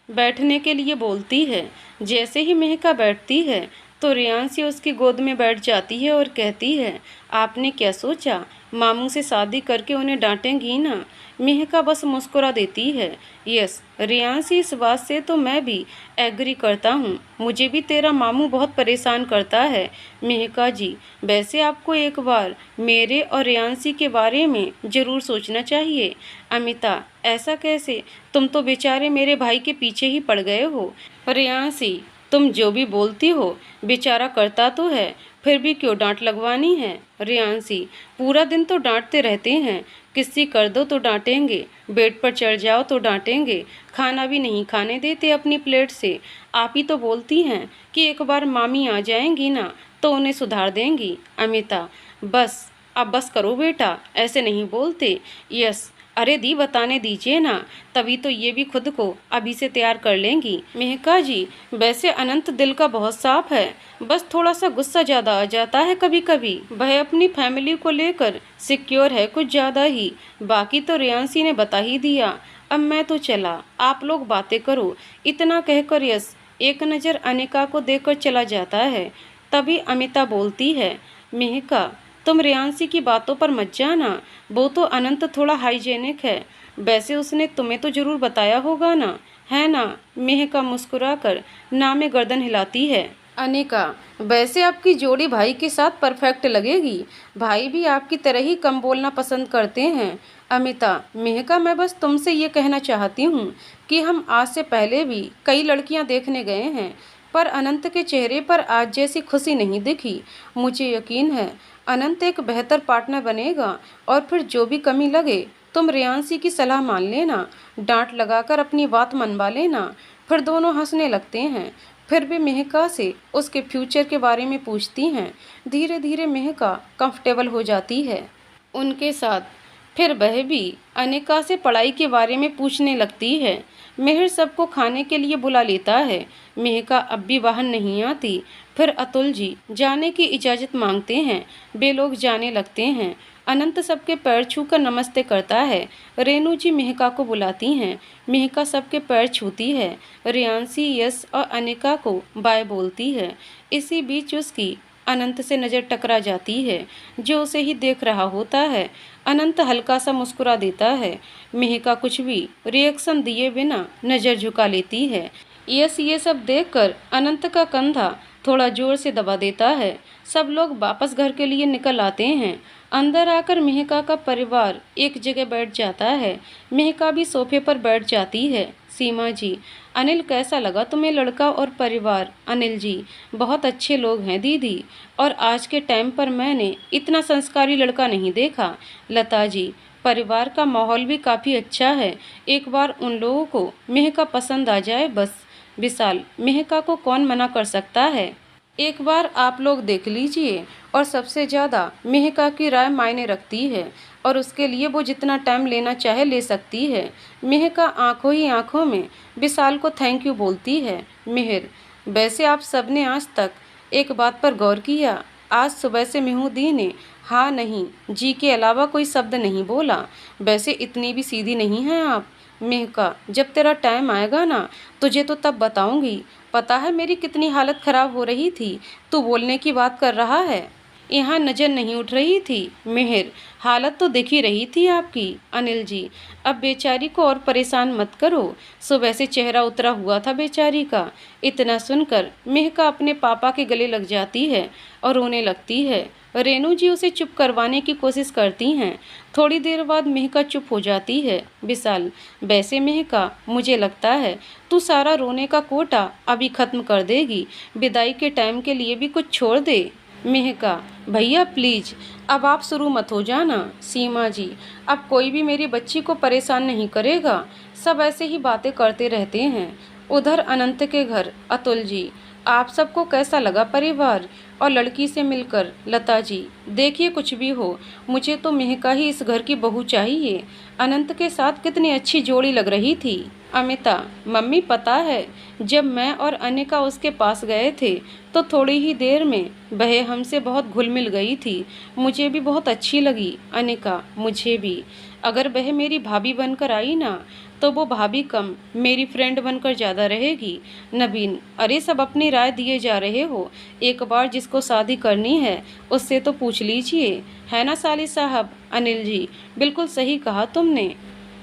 बैठने के लिए बोलती है। जैसे ही मेहका बैठती है तो रेयांशी उसकी गोद में बैठ जाती है और कहती है, आपने क्या सोचा, मामू से शादी करके उन्हें डांटेंगी ना। मेहका बस मुस्कुरा देती है। यस रेयांशी, इस बात से तो मैं भी एग्री करता हूँ। मुझे भी तेरा मामू बहुत परेशान करता है। मेहका जी, वैसे आपको एक बार मेरे और रेयांशी के बारे में ज़रूर सोचना चाहिए। अमिता, ऐसा कैसे, तुम तो बेचारे मेरे भाई के पीछे ही पड़ गए हो। रेयांशी, तुम जो भी बोलती हो बेचारा करता तो है, फिर भी क्यों डांट लगवानी है। रेयांशी, पूरा दिन तो डांटते रहते हैं, किस्सी कर दो तो डांटेंगे, बेड पर चढ़ जाओ तो डांटेंगे, खाना भी नहीं खाने देते अपनी प्लेट से। आप ही तो बोलती हैं कि एक बार मामी आ जाएंगी ना तो उन्हें सुधार देंगी। अमिता, बस अब बस करो बेटा, ऐसे नहीं बोलते। यस, अरे दी, बताने दीजिए ना, तभी तो ये भी खुद को अभी से तैयार कर लेंगी। मेहका जी, वैसे अनंत दिल का बहुत साफ है, बस थोड़ा सा गुस्सा ज़्यादा आ जाता है कभी कभी। वह अपनी फैमिली को लेकर सिक्योर है कुछ ज़्यादा ही। बाकी तो रेयांशी ने बता ही दिया। अब मैं तो चला, आप लोग बातें करो। इतना कहकर यश एक नज़र अनिका को देकर चला जाता है। तभी अमिता बोलती है, मेहका, तुम रेयांशी की बातों पर मत जाना, वो तो अनंत थोड़ा हाइजेनिक है। वैसे उसने तुम्हें तो जरूर बताया होगा ना, है ना। मेहका मुस्कुराकर ना में गर्दन हिलाती है। अनिका, वैसे आपकी जोड़ी भाई के साथ परफेक्ट लगेगी। भाई भी आपकी तरह ही कम बोलना पसंद करते हैं। अमिता, मेहका, मैं बस तुमसे ये कहना चाहती हूँ कि हम आज से पहले भी कई लड़कियाँ देखने गए हैं, पर अनंत के चेहरे पर आज जैसी खुशी नहीं दिखी। मुझे यकीन है अनंत एक बेहतर पार्टनर बनेगा, और फिर जो भी कमी लगे तुम रेयांशी की सलाह मान लेना, डांट लगाकर अपनी बात मनवा लेना। फिर दोनों हंसने लगते हैं। फिर भी मेहका से उसके फ्यूचर के बारे में पूछती हैं। धीरे धीरे मेहका कंफर्टेबल हो जाती है उनके साथ। फिर वह भी अनिका से पढ़ाई के बारे में पूछने लगती है। मेहर सबको खाने के लिए बुला लेता है। मेहका अब भी बाहर नहीं आती। फिर अतुल जी जाने की इजाज़त मांगते हैं। वे लोग जाने लगते हैं। अनंत सबके पैर छूकर नमस्ते करता है। रेणु जी मेहका को बुलाती हैं। मेहका सबके पैर छूती है। रेयांशी, यश और अनिका को बाय बोलती है। इसी बीच उसकी अनंत से नज़र टकरा जाती है, जो उसे ही देख रहा होता है। अनंत हल्का सा मुस्कुरा देता है। मेहका कुछ भी रिएक्शन दिए बिना नज़र झुका लेती है। यस ये सब देखकर अनंत का कंधा थोड़ा जोर से दबा देता है। सब लोग वापस घर के लिए निकल आते हैं। अंदर आकर मेहका का परिवार एक जगह बैठ जाता है। मेहका भी सोफे पर बैठ जाती है। सीमा जी, अनिल कैसा लगा तुम्हें लड़का और परिवार? अनिल जी, बहुत अच्छे लोग हैं दीदी, और आज के टाइम पर मैंने इतना संस्कारी लड़का नहीं देखा। लता जी, परिवार का माहौल भी काफ़ी अच्छा है। एक बार उन लोगों को मेहका पसंद आ जाए बस। विशाल, मेहका को कौन मना कर सकता है? एक बार आप लोग देख लीजिए। और सबसे ज़्यादा मेहका की राय मायने रखती है, और उसके लिए वो जितना टाइम लेना चाहे ले सकती है। मेहका आंखों ही आंखों में विशाल को थैंक यू बोलती है। मेहर, वैसे आप सबने आज तक एक बात पर गौर किया? आज सुबह से मेहूदी ने हाँ नहीं जी के अलावा कोई शब्द नहीं बोला। वैसे इतनी भी सीधी नहीं है आप। मेहका, जब तेरा टाइम आएगा ना तुझे तो तब बताऊंगी। पता है मेरी कितनी हालत खराब हो रही थी। तू बोलने की बात कर रहा है, यहाँ नजर नहीं उठ रही थी। मेहर, हालत तो दिख ही रही थी आपकी। अनिल जी, अब बेचारी को और परेशान मत करो। सुबह से चेहरा उतरा हुआ था बेचारी का। इतना सुनकर मेहका अपने पापा के गले लग जाती है और रोने लगती है। रेनू जी उसे चुप करवाने की कोशिश करती हैं। थोड़ी देर बाद मेहका चुप हो जाती है। विशाल, वैसे मेहका, मुझे लगता है तू सारा रोने का कोटा अभी खत्म कर देगी। विदाई के टाइम के लिए भी कुछ छोड़ दे। मेहका, भैया प्लीज अब आप शुरू मत हो जाना। सीमा जी, अब कोई भी मेरी बच्ची को परेशान नहीं करेगा। सब ऐसे ही बातें करते रहते हैं। उधर अनंत के घर। अतुल जी, आप सबको कैसा लगा परिवार और लड़की से मिलकर? लता जी, देखिए कुछ भी हो, मुझे तो मेहका ही इस घर की बहू चाहिए। अनंत के साथ कितनी अच्छी जोड़ी लग रही थी। अमिता, मम्मी पता है जब मैं और अनिका उसके पास गए थे तो थोड़ी ही देर में वह हमसे बहुत घुल मिल गई थी। मुझे भी बहुत अच्छी लगी। अनिका, मुझे भी। अगर वह मेरी भाभी बनकर आई ना तो वो भाभी कम मेरी फ्रेंड बनकर ज़्यादा रहेगी। नवीन, अरे सब अपनी राय दिए जा रहे हो। एक बार जिसको शादी करनी है उससे तो पूछ लीजिए, है ना साली साहब? अनिल जी, बिल्कुल सही कहा तुमने।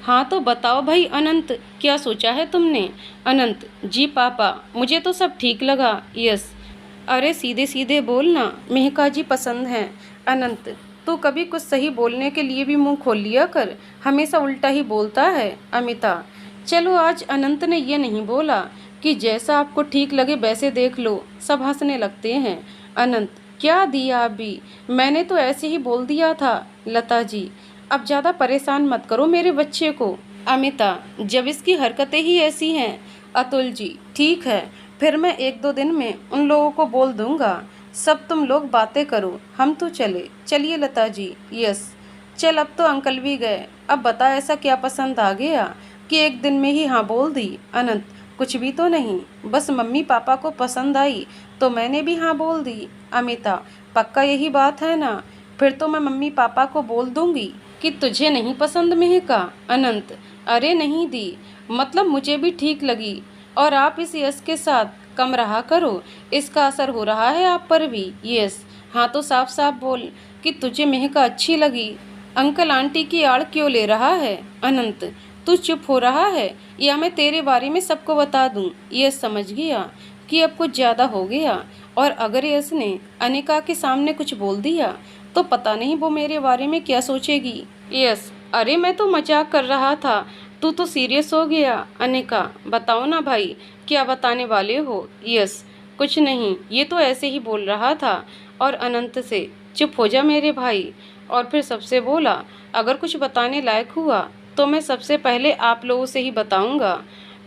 हाँ तो बताओ भाई अनंत, क्या सोचा है तुमने? अनंत जी, पापा मुझे तो सब ठीक लगा। यस, अरे सीधे सीधे बोलना, मेहका जी पसंद है। अनंत, तू कभी कुछ सही बोलने के लिए भी मुंह खोल लिया कर, हमेशा उल्टा ही बोलता है। अमिता, चलो आज अनंत ने ये नहीं बोला कि जैसा आपको ठीक लगे वैसे देख लो। सब हंसने लगते हैं। अनंत, क्या दिया अभी, मैंने तो ऐसे ही बोल दिया था। लता जी, अब ज़्यादा परेशान मत करो मेरे बच्चे को। अमिता, जब इसकी हरकतें ही ऐसी हैं। अतुल जी, ठीक है, फिर मैं एक दो दिन में उन लोगों को बोल दूंगा। सब तुम लोग बातें करो, हम तो चले। चलिए लता जी। यस, चल अब तो अंकल भी गए। अब बता ऐसा क्या पसंद आ गया कि एक दिन में ही हाँ बोल दी? अनंत, कुछ भी तो नहीं, बस मम्मी पापा को पसंद आई तो मैंने भी हाँ बोल दी। अमिता, पक्का यही बात है ना? फिर तो मैं मम्मी पापा को बोल दूंगी कि तुझे नहीं पसंद मेहका। अनंत, अरे नहीं दी, मतलब मुझे भी ठीक लगी, और आप इस यश के साथ कम रहा करो, इसका असर हो रहा है आप पर भी। यस, हाँ तो साफ साफ बोल कि तुझे मेहका अच्छी लगी। अंकल आंटी की आड़ क्यों ले रहा है? अनंत, तू चुप हो रहा है या मैं तेरे बारे में सबको बता दूं? यश समझ गया कि अब कुछ ज़्यादा हो गया, और अगर यश ने अनिका के सामने कुछ बोल दिया तो पता नहीं वो मेरे बारे में क्या सोचेगी। यस, अरे मैं तो मजाक कर रहा था, तू तो सीरियस हो गया। अनिका, बताओ ना भाई, क्या बताने वाले हो? यस, कुछ नहीं, ये तो ऐसे ही बोल रहा था। और अनंत से, चुप हो जा मेरे भाई। और फिर सबसे बोला, अगर कुछ बताने लायक हुआ तो मैं सबसे पहले आप लोगों से ही बताऊंगा।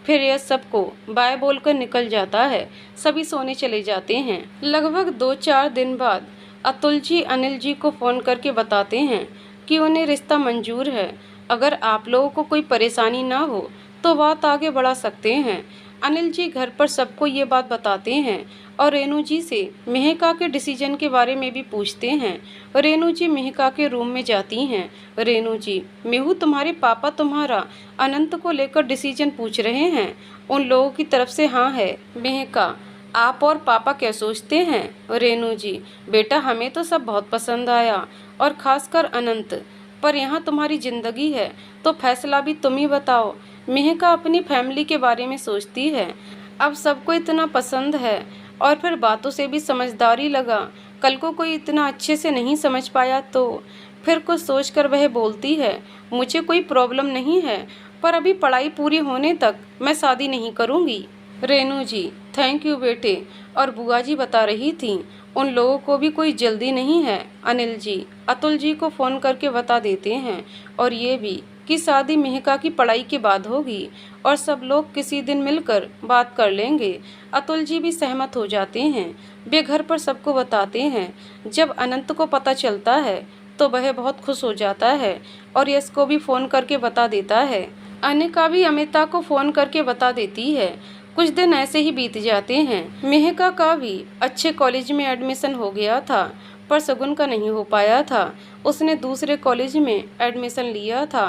फिर यह सबको बाय बोलकर निकल जाता है। सभी सोने चले जाते हैं। लगभग 2-4 दिन बाद अतुल जी अनिल जी को फ़ोन करके बताते हैं कि उन्हें रिश्ता मंजूर है। अगर आप लोगों को कोई परेशानी ना हो तो बात आगे बढ़ा सकते हैं। अनिल जी घर पर सबको ये बात बताते हैं और रेनू जी से मेहका के डिसीजन के बारे में भी पूछते हैं। रेनू जी मेहका के रूम में जाती हैं। रेनू जी, मेहू तुम्हारे पापा तुम्हारा अनंत को लेकर डिसीजन पूछ रहे हैं। उन लोगों की तरफ से हाँ है। मेहका, आप और पापा क्या सोचते हैं? रेनू जी, बेटा हमें तो सब बहुत पसंद आया, और ख़ासकर अनंत, पर यहाँ तुम्हारी ज़िंदगी है तो फैसला भी तुम ही बताओ। मेहका अपनी फैमिली के बारे में सोचती है। अब सबको इतना पसंद है और फिर बातों से भी समझदारी लगा। कल को कोई इतना अच्छे से नहीं समझ पाया तो फिर कुछ सोचकर वह बोलती है, मुझे कोई प्रॉब्लम नहीं है, पर अभी पढ़ाई पूरी होने तक मैं शादी नहीं करूँगी। रेनू जी, थैंक यू बेटे। और बुआ जी बता रही थीं, उन लोगों को भी कोई जल्दी नहीं है। अनिल जी अतुल जी को फ़ोन करके बता देते हैं और ये भी कि शादी मेहका की पढ़ाई के बाद होगी और सब लोग किसी दिन मिलकर बात कर लेंगे। अतुल जी भी सहमत हो जाते हैं। वे घर पर सबको बताते हैं। जब अनंत को पता चलता है तो वह बहुत खुश हो जाता है और यश को भी फ़ोन करके बता देता है। अनिका भी अमिता को फ़ोन करके बता देती है। कुछ दिन ऐसे ही बीत जाते हैं। मेहका का भी अच्छे कॉलेज में एडमिशन हो गया था, पर शगुन का नहीं हो पाया था। उसने दूसरे कॉलेज में एडमिशन लिया था,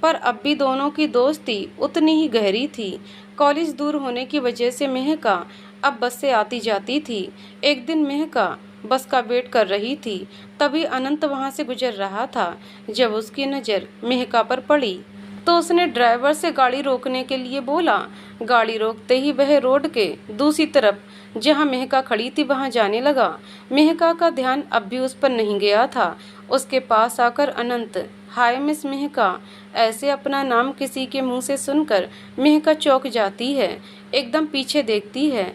पर अब भी दोनों की दोस्ती उतनी ही गहरी थी। कॉलेज दूर होने की वजह से मेहका अब बस से आती जाती थी। एक दिन मेहका बस का वेट कर रही थी, तभी अनंत वहां से गुजर रहा था। जब उसकी नज़र मेहका पर पड़ी तो उसने ड्राइवर से गाड़ी रोकने के लिए बोला। गाड़ी रोकते ही वह रोड के दूसरी तरफ जहां मेहका खड़ी थी वहां जाने लगा। मेहका का ध्यान अब भी उस पर नहीं गया था। उसके पास आकर अनंत, हाय मिस मेहका, ऐसे अपना नाम किसी के मुंह से सुनकर मेहका चौंक जाती है, एकदम पीछे देखती है,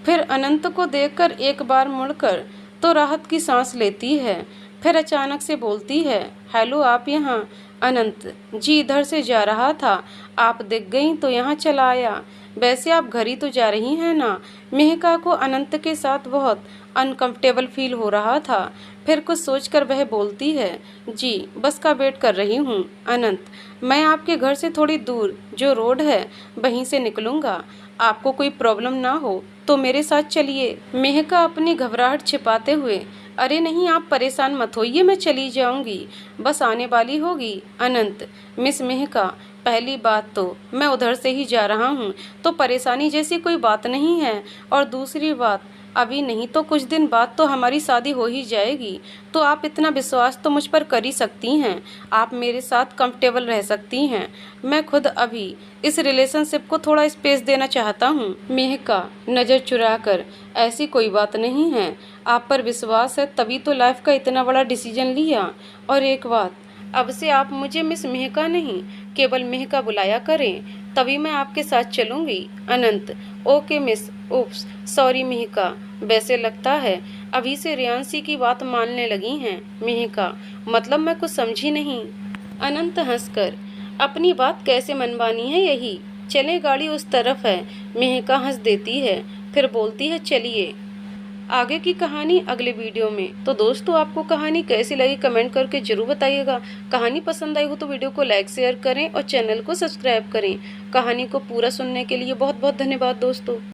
फिर अनंत को देखकर एक बार मुड़कर तो राहत की सांस लेती है। फिर अचानक से बोलती है, हेलो आप यहाँ? अनंत जी इधर से जा रहा था, आप दिख गई तो यहाँ चला आया। वैसे आप घर ही तो जा रही हैं ना? मेहका को अनंत के साथ बहुत अनकंफर्टेबल फील हो रहा था। फिर कुछ सोचकर वह बोलती है, जी बस का वेट कर रही हूँ। अनंत, मैं आपके घर से थोड़ी दूर जो रोड है वहीं से निकलूँगा, आपको कोई प्रॉब्लम ना हो तो मेरे साथ चलिए। मेहका अपनी घबराहट छिपाते हुए, अरे नहीं आप परेशान मत होइए, मैं चली जाऊंगी, बस आने वाली होगी। अनंत, मिस मेहका, पहली बात तो मैं उधर से ही जा रहा हूँ तो परेशानी जैसी कोई बात नहीं है, और दूसरी बात अभी नहीं तो कुछ दिन बाद तो हमारी शादी हो ही जाएगी, तो आप इतना विश्वास तो मुझ पर कर ही सकती हैं, आप मेरे साथ कंफर्टेबल रह सकती हैं। मैं खुद अभी इस रिलेशनशिप को थोड़ा स्पेस देना चाहता हूँ। मेहका नज़र चुराकर, ऐसी कोई बात नहीं है, आप पर विश्वास है तभी तो लाइफ का इतना बड़ा डिसीजन लिया। और एक बात, अब से आप मुझे मिस मेहका नहीं केवल मेहका बुलाया करें, तभी मैं आपके साथ चलूँगी। अनंत, ओके मिस, उप्स सॉरी मेहका, वैसे लगता है अभी से रियांशी की बात मानने लगी हैं। मेहका, मतलब मैं कुछ समझी नहीं। अनंत हंसकर, अपनी बात कैसे मनवानी है यही, चले गाड़ी उस तरफ है। मेहका हंस देती है, फिर बोलती है चलिए। आगे की कहानी अगले वीडियो में। तो दोस्तों आपको कहानी कैसी लगी कमेंट करके जरूर बताइएगा। कहानी पसंद आई हो तो वीडियो को लाइक शेयर करें और चैनल को सब्सक्राइब करें। कहानी को पूरा सुनने के लिए बहुत बहुत धन्यवाद दोस्तों।